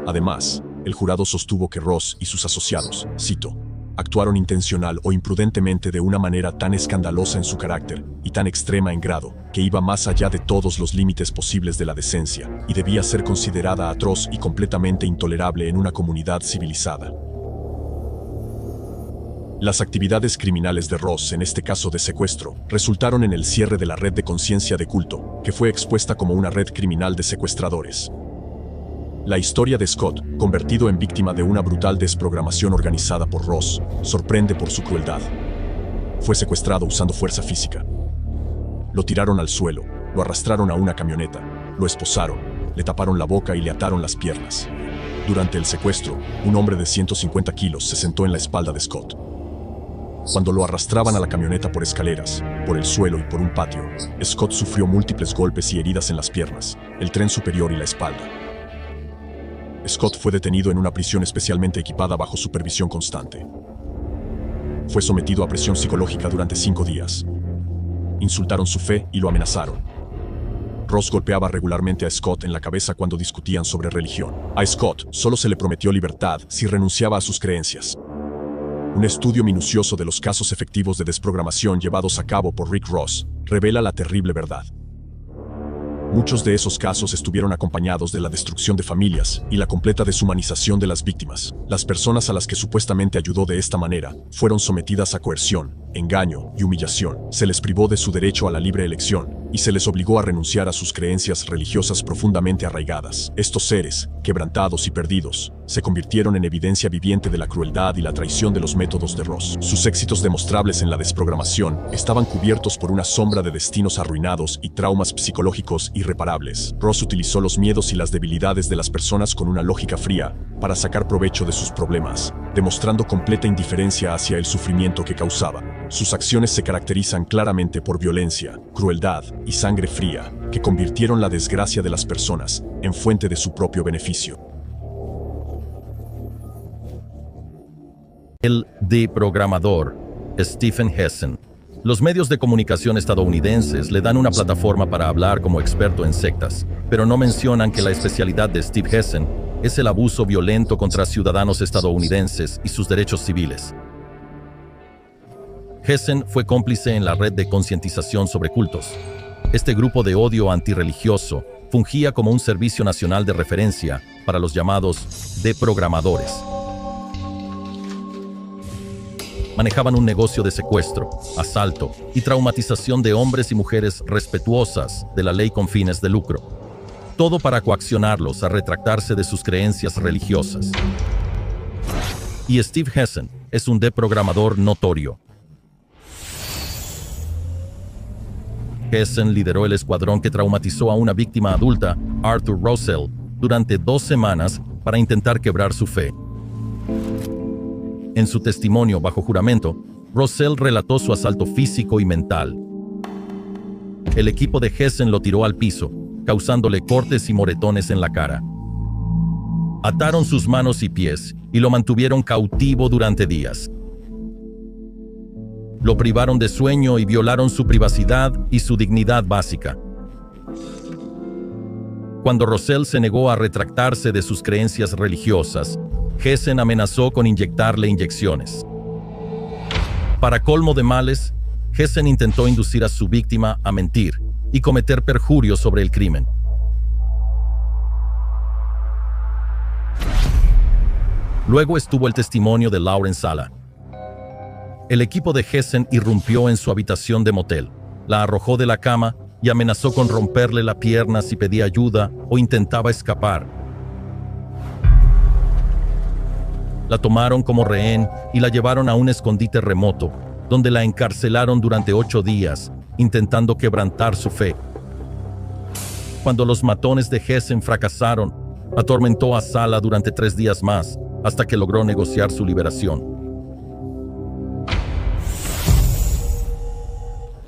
Además, el jurado sostuvo que Ross y sus asociados, cito, actuaron intencional o imprudentemente de una manera tan escandalosa en su carácter y tan extrema en grado, que iba más allá de todos los límites posibles de la decencia y debía ser considerada atroz y completamente intolerable en una comunidad civilizada. Las actividades criminales de Ross, en este caso de secuestro, resultaron en el cierre de la red de conciencia de culto, que fue expuesta como una red criminal de secuestradores. La historia de Scott, convertido en víctima de una brutal desprogramación organizada por Ross, sorprende por su crueldad. Fue secuestrado usando fuerza física. Lo tiraron al suelo, lo arrastraron a una camioneta, lo esposaron, le taparon la boca y le ataron las piernas. Durante el secuestro, un hombre de 150 kilos se sentó en la espalda de Scott. Cuando lo arrastraban a la camioneta por escaleras, por el suelo y por un patio, Scott sufrió múltiples golpes y heridas en las piernas, el tren superior y la espalda. Scott fue detenido en una prisión especialmente equipada bajo supervisión constante. Fue sometido a presión psicológica durante 5 días. Insultaron su fe y lo amenazaron. Ross golpeaba regularmente a Scott en la cabeza cuando discutían sobre religión. A Scott solo se le prometió libertad si renunciaba a sus creencias. Un estudio minucioso de los casos efectivos de desprogramación llevados a cabo por Rick Ross revela la terrible verdad. Muchos de esos casos estuvieron acompañados de la destrucción de familias y la completa deshumanización de las víctimas. Las personas a las que supuestamente ayudó de esta manera fueron sometidas a coerción, engaño y humillación. Se les privó de su derecho a la libre elección y se les obligó a renunciar a sus creencias religiosas profundamente arraigadas. Estos seres, quebrantados y perdidos, se convirtieron en evidencia viviente de la crueldad y la traición de los métodos de Ross. Sus éxitos demostrables en la desprogramación estaban cubiertos por una sombra de destinos arruinados y traumas psicológicos irreparables. Ross utilizó los miedos y las debilidades de las personas con una lógica fría para sacar provecho de sus problemas, demostrando completa indiferencia hacia el sufrimiento que causaba. Sus acciones se caracterizan claramente por violencia, crueldad y sangre fría, que convirtieron la desgracia de las personas en fuente de su propio beneficio. El deprogramador Stephen Hessen. Los medios de comunicación estadounidenses le dan una plataforma para hablar como experto en sectas, pero no mencionan que la especialidad de Steve Hessen es el abuso violento contra ciudadanos estadounidenses y sus derechos civiles. Hessen fue cómplice en la red de concientización sobre cultos. Este grupo de odio antirreligioso fungía como un servicio nacional de referencia para los llamados deprogramadores. Manejaban un negocio de secuestro, asalto y traumatización de hombres y mujeres respetuosas de la ley con fines de lucro. Todo para coaccionarlos a retractarse de sus creencias religiosas. Y Steve Hessen es un deprogramador notorio. Hessen lideró el escuadrón que traumatizó a una víctima adulta, Arthur Rosell, durante 2 semanas para intentar quebrar su fe. En su testimonio bajo juramento, Rosell relató su asalto físico y mental. El equipo de Hessen lo tiró al piso, causándole cortes y moretones en la cara. Ataron sus manos y pies y lo mantuvieron cautivo durante días. Lo privaron de sueño y violaron su privacidad y su dignidad básica. Cuando Rosell se negó a retractarse de sus creencias religiosas, Hessen amenazó con inyectarle inyecciones. Para colmo de males, Hessen intentó inducir a su víctima a mentir y cometer perjurio sobre el crimen. Luego estuvo el testimonio de Lauren Sala. El equipo de Hessen irrumpió en su habitación de motel, la arrojó de la cama y amenazó con romperle la pierna si pedía ayuda o intentaba escapar. La tomaron como rehén y la llevaron a un escondite remoto, donde la encarcelaron durante 8 días, intentando quebrantar su fe. Cuando los matones de Hessen fracasaron, atormentó a Sala durante 3 días más, hasta que logró negociar su liberación.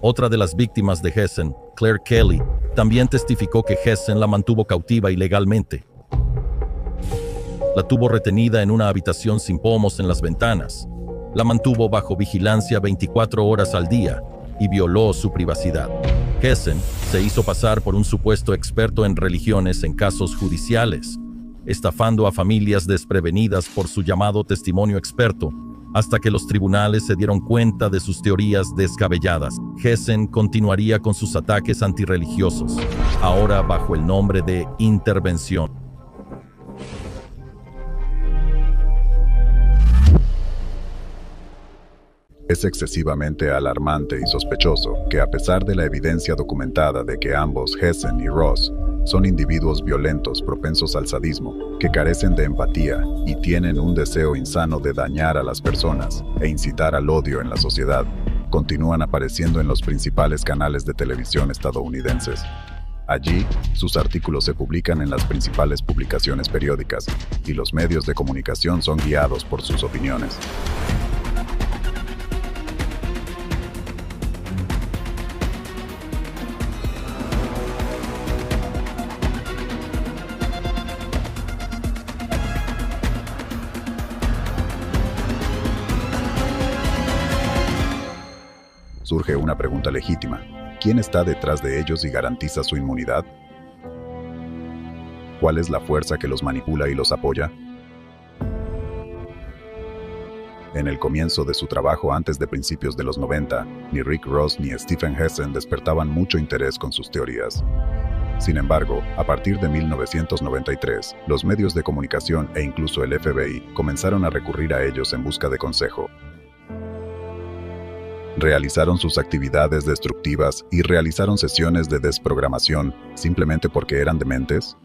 Otra de las víctimas de Hessen, Claire Kelly, también testificó que Hessen la mantuvo cautiva ilegalmente. La tuvo retenida en una habitación sin pomos en las ventanas. La mantuvo bajo vigilancia 24 horas al día y violó su privacidad. Hessen se hizo pasar por un supuesto experto en religiones en casos judiciales, estafando a familias desprevenidas por su llamado testimonio experto, hasta que los tribunales se dieron cuenta de sus teorías descabelladas. Hessen continuaría con sus ataques antirreligiosos, ahora bajo el nombre de intervención. Es excesivamente alarmante y sospechoso que, a pesar de la evidencia documentada de que ambos, Hessen y Ross, son individuos violentos propensos al sadismo, que carecen de empatía y tienen un deseo insano de dañar a las personas e incitar al odio en la sociedad, continúan apareciendo en los principales canales de televisión estadounidenses. Allí, sus artículos se publican en las principales publicaciones periódicas y los medios de comunicación son guiados por sus opiniones. Surge una pregunta legítima. ¿Quién está detrás de ellos y garantiza su inmunidad? ¿Cuál es la fuerza que los manipula y los apoya? En el comienzo de su trabajo antes de principios de los 90, ni Rick Ross ni Stephen Hessen despertaban mucho interés con sus teorías. Sin embargo, a partir de 1993, los medios de comunicación e incluso el FBI comenzaron a recurrir a ellos en busca de consejo. Realizaron sus actividades destructivas y realizaron sesiones de desprogramación simplemente porque eran dementes?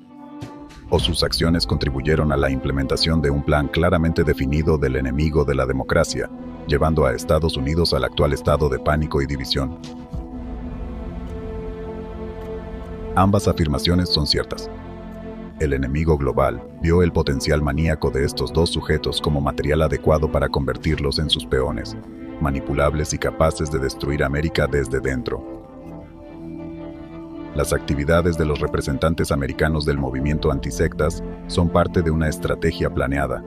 ¿O sus acciones contribuyeron a la implementación de un plan claramente definido del enemigo de la democracia, llevando a Estados Unidos al actual estado de pánico y división? Ambas afirmaciones son ciertas. El enemigo global vio el potencial maníaco de estos dos sujetos como material adecuado para convertirlos en sus peones, manipulables y capaces de destruir América desde dentro. Las actividades de los representantes americanos del movimiento antisectas son parte de una estrategia planeada.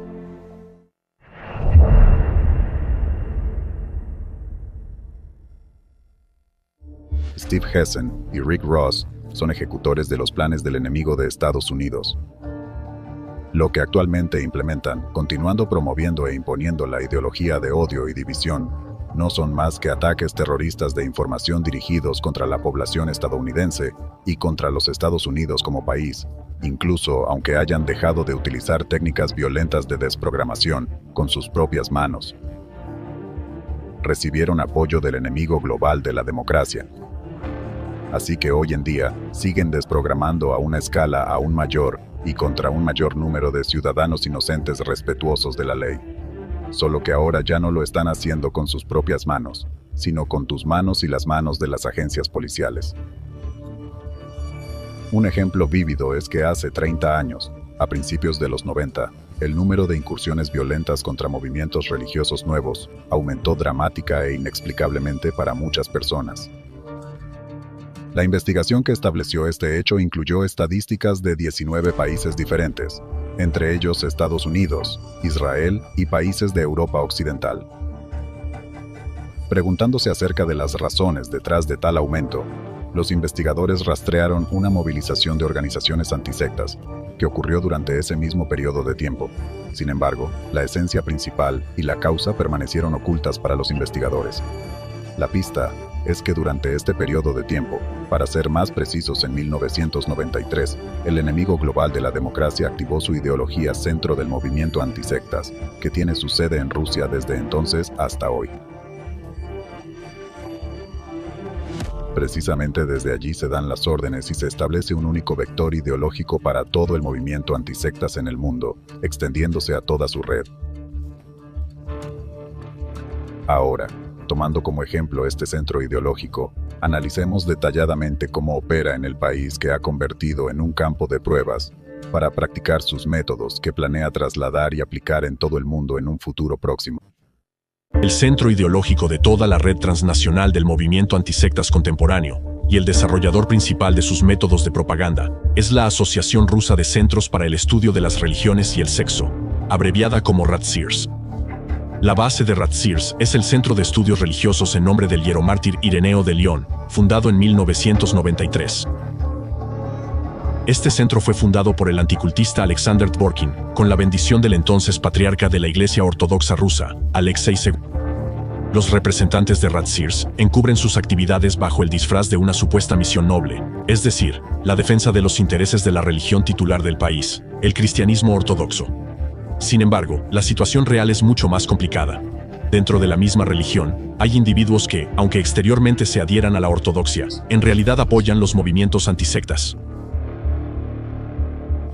Steve Hessen y Rick Ross son ejecutores de los planes del enemigo de Estados Unidos. Lo que actualmente implementan, continuando promoviendo e imponiendo la ideología de odio y división, no son más que ataques terroristas de información dirigidos contra la población estadounidense y contra los Estados Unidos como país, incluso aunque hayan dejado de utilizar técnicas violentas de desprogramación con sus propias manos. Recibieron apoyo del enemigo global de la democracia. Así que hoy en día siguen desprogramando a una escala aún mayor y contra un mayor número de ciudadanos inocentes respetuosos de la ley. Solo que ahora ya no lo están haciendo con sus propias manos, sino con tus manos y las manos de las agencias policiales. Un ejemplo vívido es que hace 30 años, a principios de los 90, el número de incursiones violentas contra movimientos religiosos nuevos aumentó dramática e inexplicablemente para muchas personas. La investigación que estableció este hecho incluyó estadísticas de 19 países diferentes, entre ellos Estados Unidos, Israel y países de Europa Occidental. Preguntándose acerca de las razones detrás de tal aumento, los investigadores rastrearon una movilización de organizaciones antisectas que ocurrió durante ese mismo periodo de tiempo. Sin embargo, la esencia principal y la causa permanecieron ocultas para los investigadores. La pista es que durante este periodo de tiempo, para ser más precisos en 1993, el enemigo global de la democracia activó su ideología centro del movimiento antisectas, que tiene su sede en Rusia desde entonces hasta hoy. Precisamente desde allí se dan las órdenes y se establece un único vector ideológico para todo el movimiento antisectas en el mundo, extendiéndose a toda su red. Ahora, tomando como ejemplo este centro ideológico, analicemos detalladamente cómo opera en el país que ha convertido en un campo de pruebas para practicar sus métodos que planea trasladar y aplicar en todo el mundo en un futuro próximo. El centro ideológico de toda la red transnacional del movimiento antisectas contemporáneo y el desarrollador principal de sus métodos de propaganda es la Asociación Rusa de Centros para el Estudio de las Religiones y el Sexo, abreviada como RADSERS. La base de RADSERS es el Centro de Estudios Religiosos en nombre del hieromártir Ireneo de León, fundado en 1993. Este centro fue fundado por el anticultista Alexander Dvorkin, con la bendición del entonces patriarca de la Iglesia Ortodoxa Rusa, Alexei II. Los representantes de RADSERS encubren sus actividades bajo el disfraz de una supuesta misión noble, es decir, la defensa de los intereses de la religión titular del país, el cristianismo ortodoxo. Sin embargo, la situación real es mucho más complicada. Dentro de la misma religión, hay individuos que, aunque exteriormente se adhieran a la ortodoxia, en realidad apoyan los movimientos antisectas.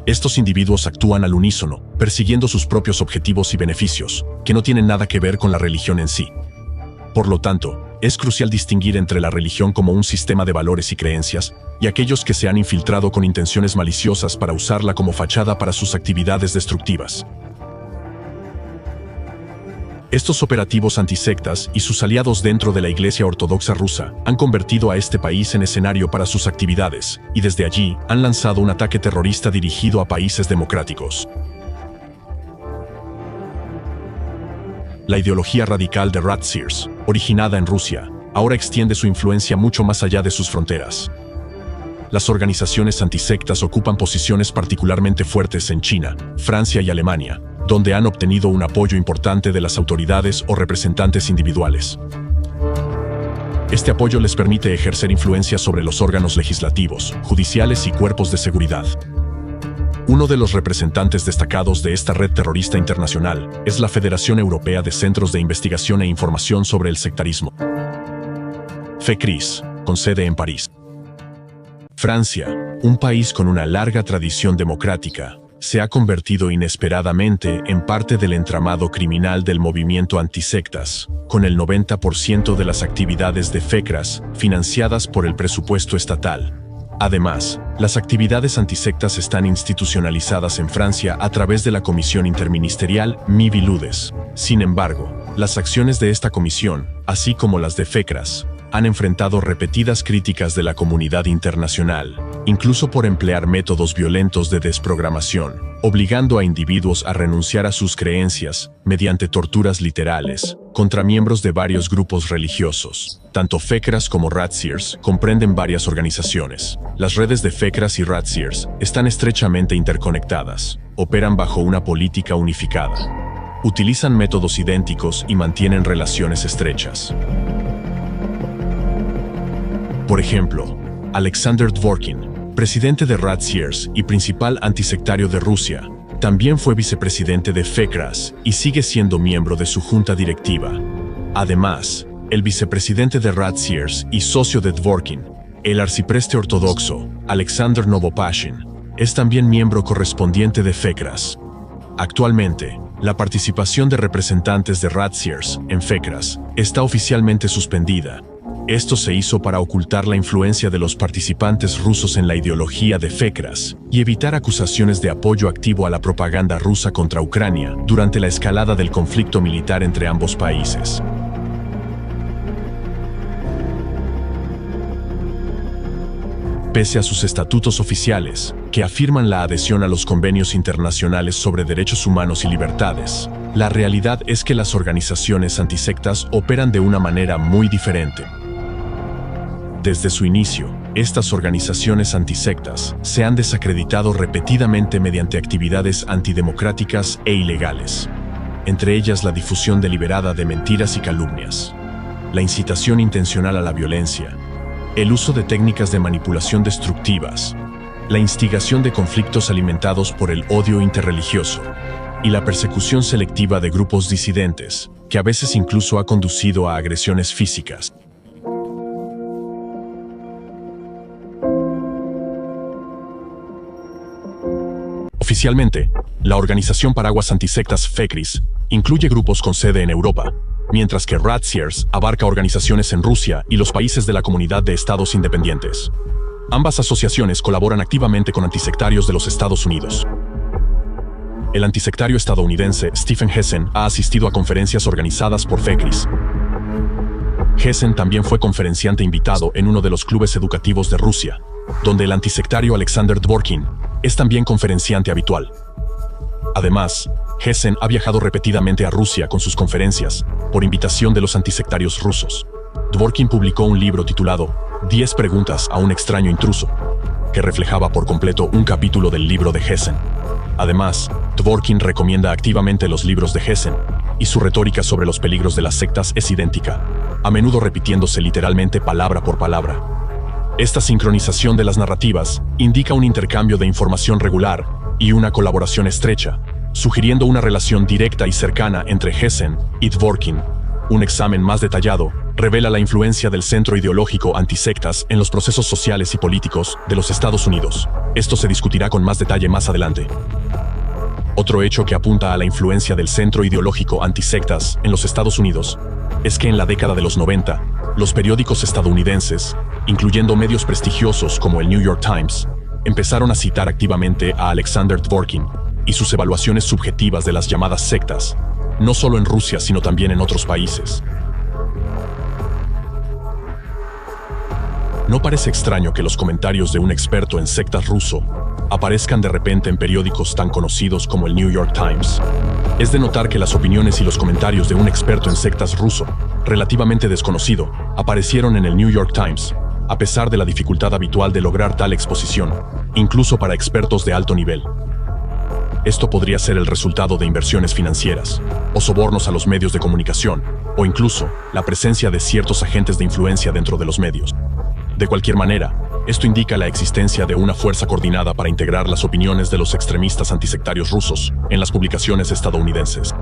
Estos individuos actúan al unísono, persiguiendo sus propios objetivos y beneficios, que no tienen nada que ver con la religión en sí. Por lo tanto, es crucial distinguir entre la religión como un sistema de valores y creencias, y aquellos que se han infiltrado con intenciones maliciosas para usarla como fachada para sus actividades destructivas. Estos operativos antisectas y sus aliados dentro de la Iglesia Ortodoxa rusa han convertido a este país en escenario para sus actividades, y desde allí han lanzado un ataque terrorista dirigido a países democráticos. La ideología radical de RADSERS, originada en Rusia, ahora extiende su influencia mucho más allá de sus fronteras. Las organizaciones antisectas ocupan posiciones particularmente fuertes en China, Francia y Alemania, donde han obtenido un apoyo importante de las autoridades o representantes individuales. Este apoyo les permite ejercer influencia sobre los órganos legislativos, judiciales y cuerpos de seguridad. Uno de los representantes destacados de esta red terrorista internacional es la Federación Europea de Centros de Investigación e Información sobre el Sectarismo, FECRIS, con sede en París. Francia, un país con una larga tradición democrática, se ha convertido inesperadamente en parte del entramado criminal del movimiento antisectas, con el 90% de las actividades de FECRAS financiadas por el presupuesto estatal. Además, las actividades antisectas están institucionalizadas en Francia a través de la Comisión Interministerial MIVILUDES. Sin embargo, las acciones de esta comisión, así como las de FECRAS, han enfrentado repetidas críticas de la comunidad internacional, incluso por emplear métodos violentos de desprogramación, obligando a individuos a renunciar a sus creencias mediante torturas literales contra miembros de varios grupos religiosos. Tanto FECRAS como Ratseers comprenden varias organizaciones. Las redes de FECRAS y Ratseers están estrechamente interconectadas, operan bajo una política unificada, utilizan métodos idénticos y mantienen relaciones estrechas. Por ejemplo, Alexander Dworkin, presidente de Ratseers y principal antisectario de Rusia, también fue vicepresidente de FECRAS y sigue siendo miembro de su junta directiva. Además, el vicepresidente de Ratseers y socio de Dworkin, el arcipreste ortodoxo Alexander Novopashin, es también miembro correspondiente de FECRAS. Actualmente, la participación de representantes de Ratseers en FECRAS está oficialmente suspendida. Esto se hizo para ocultar la influencia de los participantes rusos en la ideología de FECRAS y evitar acusaciones de apoyo activo a la propaganda rusa contra Ucrania durante la escalada del conflicto militar entre ambos países. Pese a sus estatutos oficiales, que afirman la adhesión a los convenios internacionales sobre derechos humanos y libertades, la realidad es que las organizaciones antisectas operan de una manera muy diferente. Desde su inicio, estas organizaciones antisectas se han desacreditado repetidamente mediante actividades antidemocráticas e ilegales, entre ellas la difusión deliberada de mentiras y calumnias, la incitación intencional a la violencia, el uso de técnicas de manipulación destructivas, la instigación de conflictos alimentados por el odio interreligioso y la persecución selectiva de grupos disidentes, que a veces incluso ha conducido a agresiones físicas. Oficialmente, la organización paraguas antisectas FECRIS incluye grupos con sede en Europa, mientras que Ratseers abarca organizaciones en Rusia y los países de la Comunidad de Estados Independientes. Ambas asociaciones colaboran activamente con antisectarios de los Estados Unidos. El antisectario estadounidense Stephen Hessen ha asistido a conferencias organizadas por FECRIS. Hessen también fue conferenciante invitado en uno de los clubes educativos de Rusia, donde el antisectario Alexander Dworkin es también conferenciante habitual. Además, Hessen ha viajado repetidamente a Rusia con sus conferencias, por invitación de los antisectarios rusos. Dworkin publicó un libro titulado 10 preguntas a un extraño intruso, que reflejaba por completo un capítulo del libro de Hessen. Además, Dworkin recomienda activamente los libros de Hessen, y su retórica sobre los peligros de las sectas es idéntica, a menudo repitiéndose literalmente palabra por palabra. Esta sincronización de las narrativas indica un intercambio de información regular y una colaboración estrecha, sugiriendo una relación directa y cercana entre Hessen y Dworkin. Un examen más detallado revela la influencia del centro ideológico antisectas en los procesos sociales y políticos de los Estados Unidos. Esto se discutirá con más detalle más adelante. Otro hecho que apunta a la influencia del centro ideológico antisectas en los Estados Unidos es que en la década de los 90, los periódicos estadounidenses, incluyendo medios prestigiosos como el New York Times, empezaron a citar activamente a Alexander Dworkin y sus evaluaciones subjetivas de las llamadas sectas, no solo en Rusia sino también en otros países. No parece extraño que los comentarios de un experto en sectas ruso aparezcan de repente en periódicos tan conocidos como el New York Times. Es de notar que las opiniones y los comentarios de un experto en sectas ruso, relativamente desconocido, aparecieron en el New York Times, a pesar de la dificultad habitual de lograr tal exposición, incluso para expertos de alto nivel. Esto podría ser el resultado de inversiones financieras, o sobornos a los medios de comunicación, o incluso la presencia de ciertos agentes de influencia dentro de los medios. De cualquier manera, esto indica la existencia de una fuerza coordinada para integrar las opiniones de los extremistas antisectarios rusos en las publicaciones estadounidenses.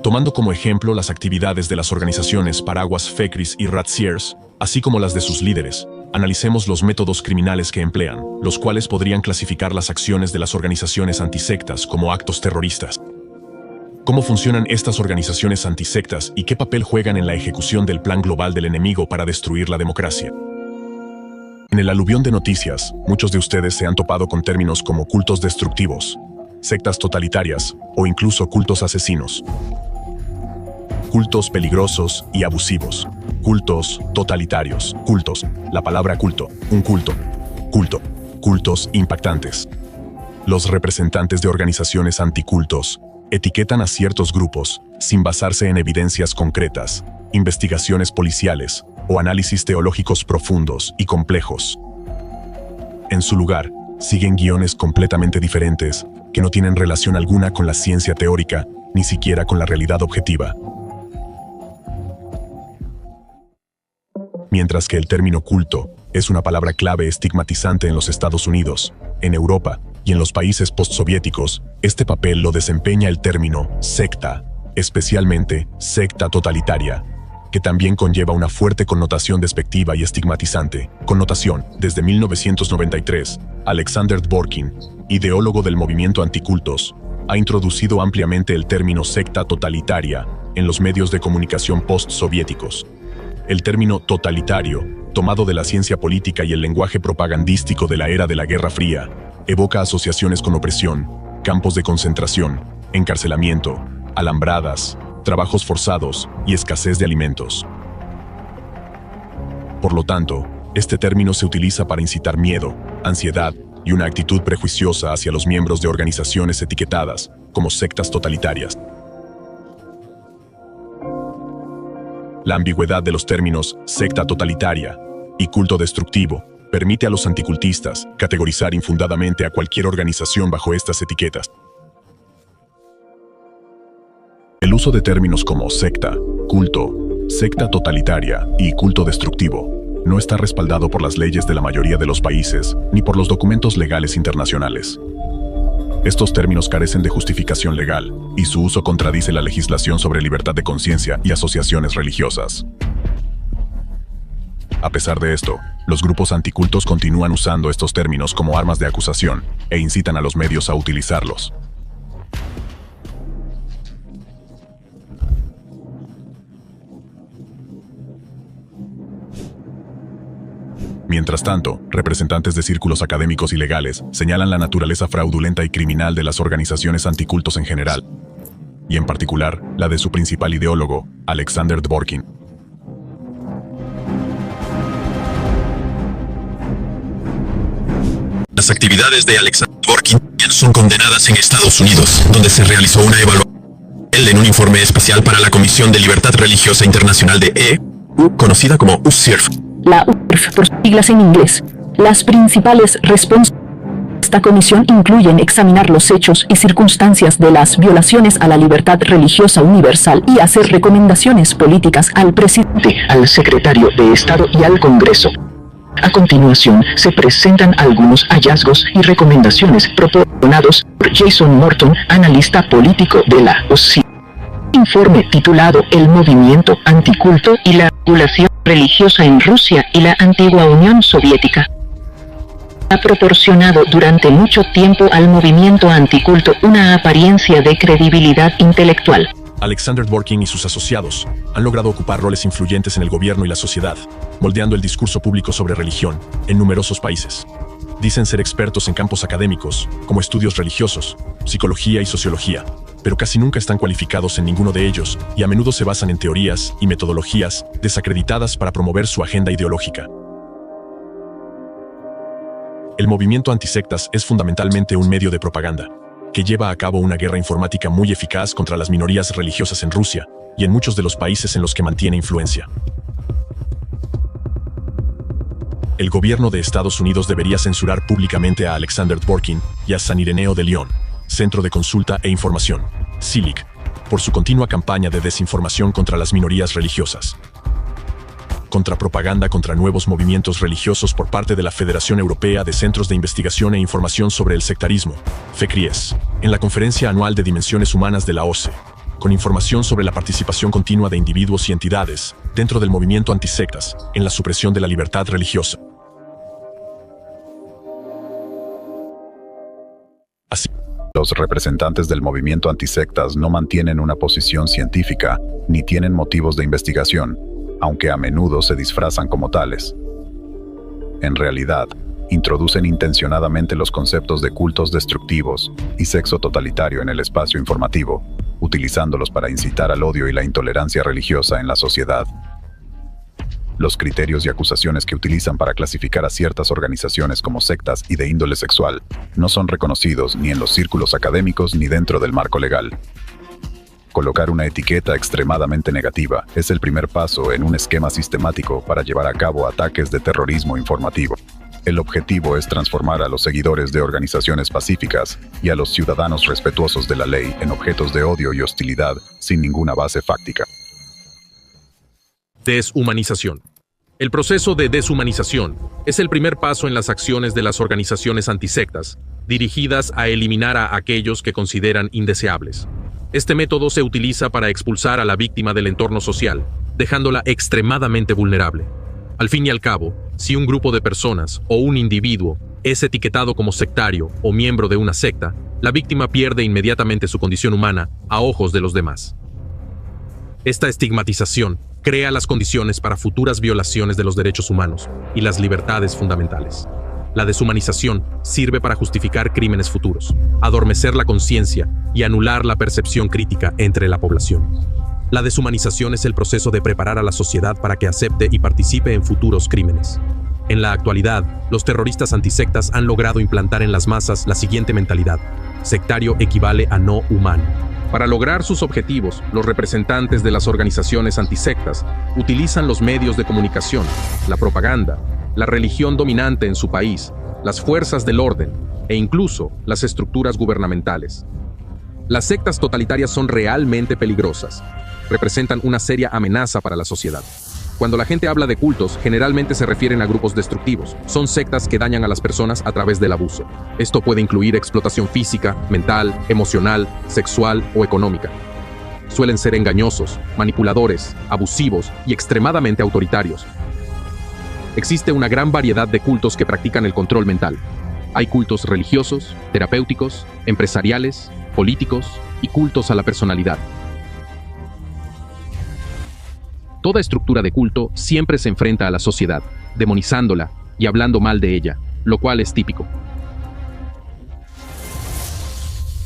Tomando como ejemplo las actividades de las organizaciones paraguas FECRIS y Ratseers, así como las de sus líderes, analicemos los métodos criminales que emplean, los cuales podrían clasificar las acciones de las organizaciones antisectas como actos terroristas. ¿Cómo funcionan estas organizaciones antisectas y qué papel juegan en la ejecución del plan global del enemigo para destruir la democracia? En el aluvión de noticias, muchos de ustedes se han topado con términos como cultos destructivos, sectas totalitarias o incluso cultos asesinos. cultos peligrosos y abusivos, cultos totalitarios, cultos, la palabra culto, un culto, cultos impactantes. Los representantes de organizaciones anticultos etiquetan a ciertos grupos sin basarse en evidencias concretas, investigaciones policiales o análisis teológicos profundos y complejos. En su lugar, siguen guiones completamente diferentes que no tienen relación alguna con la ciencia teórica, ni siquiera con la realidad objetiva. Mientras que el término culto es una palabra clave estigmatizante en los Estados Unidos, en Europa y en los países postsoviéticos, este papel lo desempeña el término secta, especialmente secta totalitaria, que también conlleva una fuerte connotación despectiva y estigmatizante. Connotación. Desde 1993, Alexander Dworkin, ideólogo del movimiento anticultos, ha introducido ampliamente el término secta totalitaria en los medios de comunicación postsoviéticos. El término totalitario, tomado de la ciencia política y el lenguaje propagandístico de la era de la Guerra Fría, evoca asociaciones con opresión, campos de concentración, encarcelamiento, alambradas, trabajos forzados y escasez de alimentos. Por lo tanto, este término se utiliza para incitar miedo, ansiedad y una actitud prejuiciosa hacia los miembros de organizaciones etiquetadas como sectas totalitarias. La ambigüedad de los términos secta totalitaria y culto destructivo permite a los anticultistas categorizar infundadamente a cualquier organización bajo estas etiquetas. El uso de términos como secta, culto, secta totalitaria y culto destructivo no está respaldado por las leyes de la mayoría de los países ni por los documentos legales internacionales. Estos términos carecen de justificación legal y su uso contradice la legislación sobre libertad de conciencia y asociaciones religiosas. A pesar de esto, los grupos anticultos continúan usando estos términos como armas de acusación e incitan a los medios a utilizarlos. Mientras tanto, representantes de círculos académicos y legales señalan la naturaleza fraudulenta y criminal de las organizaciones anticultos en general, y en particular, la de su principal ideólogo, Alexander Dworkin. Las actividades de Alexander Dworkin son condenadas en Estados Unidos, donde se realizó una evaluación en un informe especial para la Comisión de Libertad Religiosa Internacional de EU, conocida como USCIRF. La USCIRF, por siglas en inglés. Las principales responsables de esta comisión incluyen examinar los hechos y circunstancias de las violaciones a la libertad religiosa universal y hacer recomendaciones políticas al presidente, al secretario de Estado y al Congreso. A continuación, se presentan algunos hallazgos y recomendaciones proporcionados por Jason Morton, analista político de la USCIRF. Informe titulado El movimiento anticulto y la regulación religiosa en Rusia y la antigua Unión Soviética. Ha proporcionado durante mucho tiempo al movimiento anticulto una apariencia de credibilidad intelectual. Alexander Dworkin y sus asociados han logrado ocupar roles influyentes en el gobierno y la sociedad, moldeando el discurso público sobre religión en numerosos países. Dicen ser expertos en campos académicos, como estudios religiosos, psicología y sociología, pero casi nunca están cualificados en ninguno de ellos y a menudo se basan en teorías y metodologías desacreditadas para promover su agenda ideológica. El movimiento antisectas es fundamentalmente un medio de propaganda, que lleva a cabo una guerra informática muy eficaz contra las minorías religiosas en Rusia y en muchos de los países en los que mantiene influencia. El gobierno de Estados Unidos debería censurar públicamente a Alexander Dworkin y a San Ireneo de León, Centro de Consulta e Información, CILIC, por su continua campaña de desinformación contra las minorías religiosas. Contrapropaganda contra nuevos movimientos religiosos por parte de la Federación Europea de Centros de Investigación e Información sobre el Sectarismo, FECRIES, en la Conferencia Anual de Dimensiones Humanas de la OCE, con información sobre la participación continua de individuos y entidades dentro del movimiento antisectas en la supresión de la libertad religiosa. Así, los representantes del movimiento antisectas no mantienen una posición científica ni tienen motivos de investigación, aunque a menudo se disfrazan como tales. En realidad, introducen intencionadamente los conceptos de cultos destructivos y sexo totalitario en el espacio informativo, utilizándolos para incitar al odio y la intolerancia religiosa en la sociedad. Los criterios y acusaciones que utilizan para clasificar a ciertas organizaciones como sectas y de índole sexual no son reconocidos ni en los círculos académicos ni dentro del marco legal. Colocar una etiqueta extremadamente negativa es el primer paso en un esquema sistemático para llevar a cabo ataques de terrorismo informativo. El objetivo es transformar a los seguidores de organizaciones pacíficas y a los ciudadanos respetuosos de la ley en objetos de odio y hostilidad sin ninguna base fáctica. Deshumanización. El proceso de deshumanización es el primer paso en las acciones de las organizaciones antisectas, dirigidas a eliminar a aquellos que consideran indeseables. Este método se utiliza para expulsar a la víctima del entorno social, dejándola extremadamente vulnerable. Al fin y al cabo, si un grupo de personas o un individuo es etiquetado como sectario o miembro de una secta, la víctima pierde inmediatamente su condición humana a ojos de los demás. Esta estigmatización crea las condiciones para futuras violaciones de los derechos humanos y las libertades fundamentales. La deshumanización sirve para justificar crímenes futuros, adormecer la conciencia y anular la percepción crítica entre la población. La deshumanización es el proceso de preparar a la sociedad para que acepte y participe en futuros crímenes. En la actualidad, los terroristas antisectas han logrado implantar en las masas la siguiente mentalidad: sectario equivale a no humano. Para lograr sus objetivos, los representantes de las organizaciones antisectas utilizan los medios de comunicación, la propaganda, la religión dominante en su país, las fuerzas del orden e incluso las estructuras gubernamentales. Las sectas totalitarias son realmente peligrosas. Representan una seria amenaza para la sociedad. Cuando la gente habla de cultos, generalmente se refieren a grupos destructivos. Son sectas que dañan a las personas a través del abuso. Esto puede incluir explotación física, mental, emocional, sexual o económica. Suelen ser engañosos, manipuladores, abusivos y extremadamente autoritarios. Existe una gran variedad de cultos que practican el control mental. Hay cultos religiosos, terapéuticos, empresariales, políticos y cultos a la personalidad. Toda estructura de culto siempre se enfrenta a la sociedad, demonizándola y hablando mal de ella, lo cual es típico.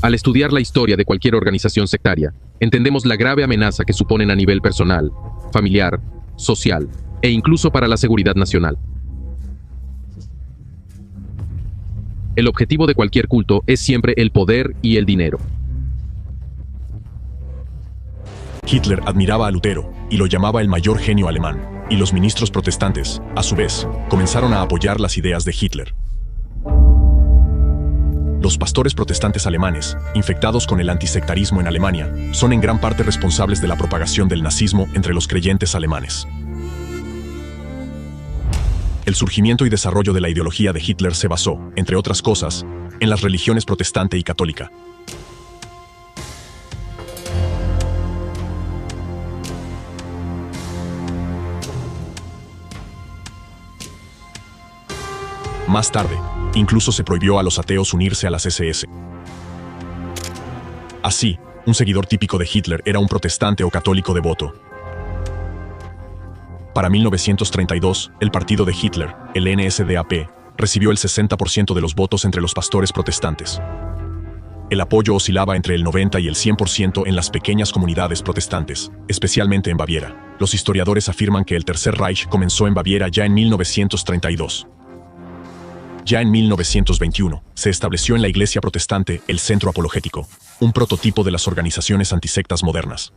Al estudiar la historia de cualquier organización sectaria, entendemos la grave amenaza que suponen a nivel personal, familiar, social e incluso para la seguridad nacional. El objetivo de cualquier culto es siempre el poder y el dinero. Hitler admiraba a Lutero y lo llamaba el mayor genio alemán, y los ministros protestantes, a su vez, comenzaron a apoyar las ideas de Hitler. Los pastores protestantes alemanes, infectados con el antisectarismo en Alemania, son en gran parte responsables de la propagación del nazismo entre los creyentes alemanes. El surgimiento y desarrollo de la ideología de Hitler se basó, entre otras cosas, en las religiones protestante y católica. Más tarde, incluso se prohibió a los ateos unirse a las SS. Así, un seguidor típico de Hitler era un protestante o católico devoto. Para 1932, el partido de Hitler, el NSDAP, recibió el 60% de los votos entre los pastores protestantes. El apoyo oscilaba entre el 90 y el 100% en las pequeñas comunidades protestantes, especialmente en Baviera. Los historiadores afirman que el Tercer Reich comenzó en Baviera ya en 1932. Ya en 1921, se estableció en la iglesia protestante el Centro Apologético, un prototipo de las organizaciones antisectas modernas.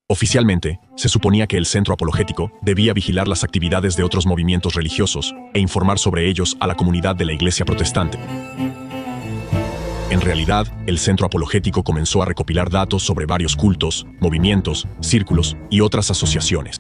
Oficialmente, se suponía que el Centro Apologético debía vigilar las actividades de otros movimientos religiosos e informar sobre ellos a la comunidad de la iglesia protestante. En realidad, el Centro Apologético comenzó a recopilar datos sobre varios cultos, movimientos, círculos y otras asociaciones.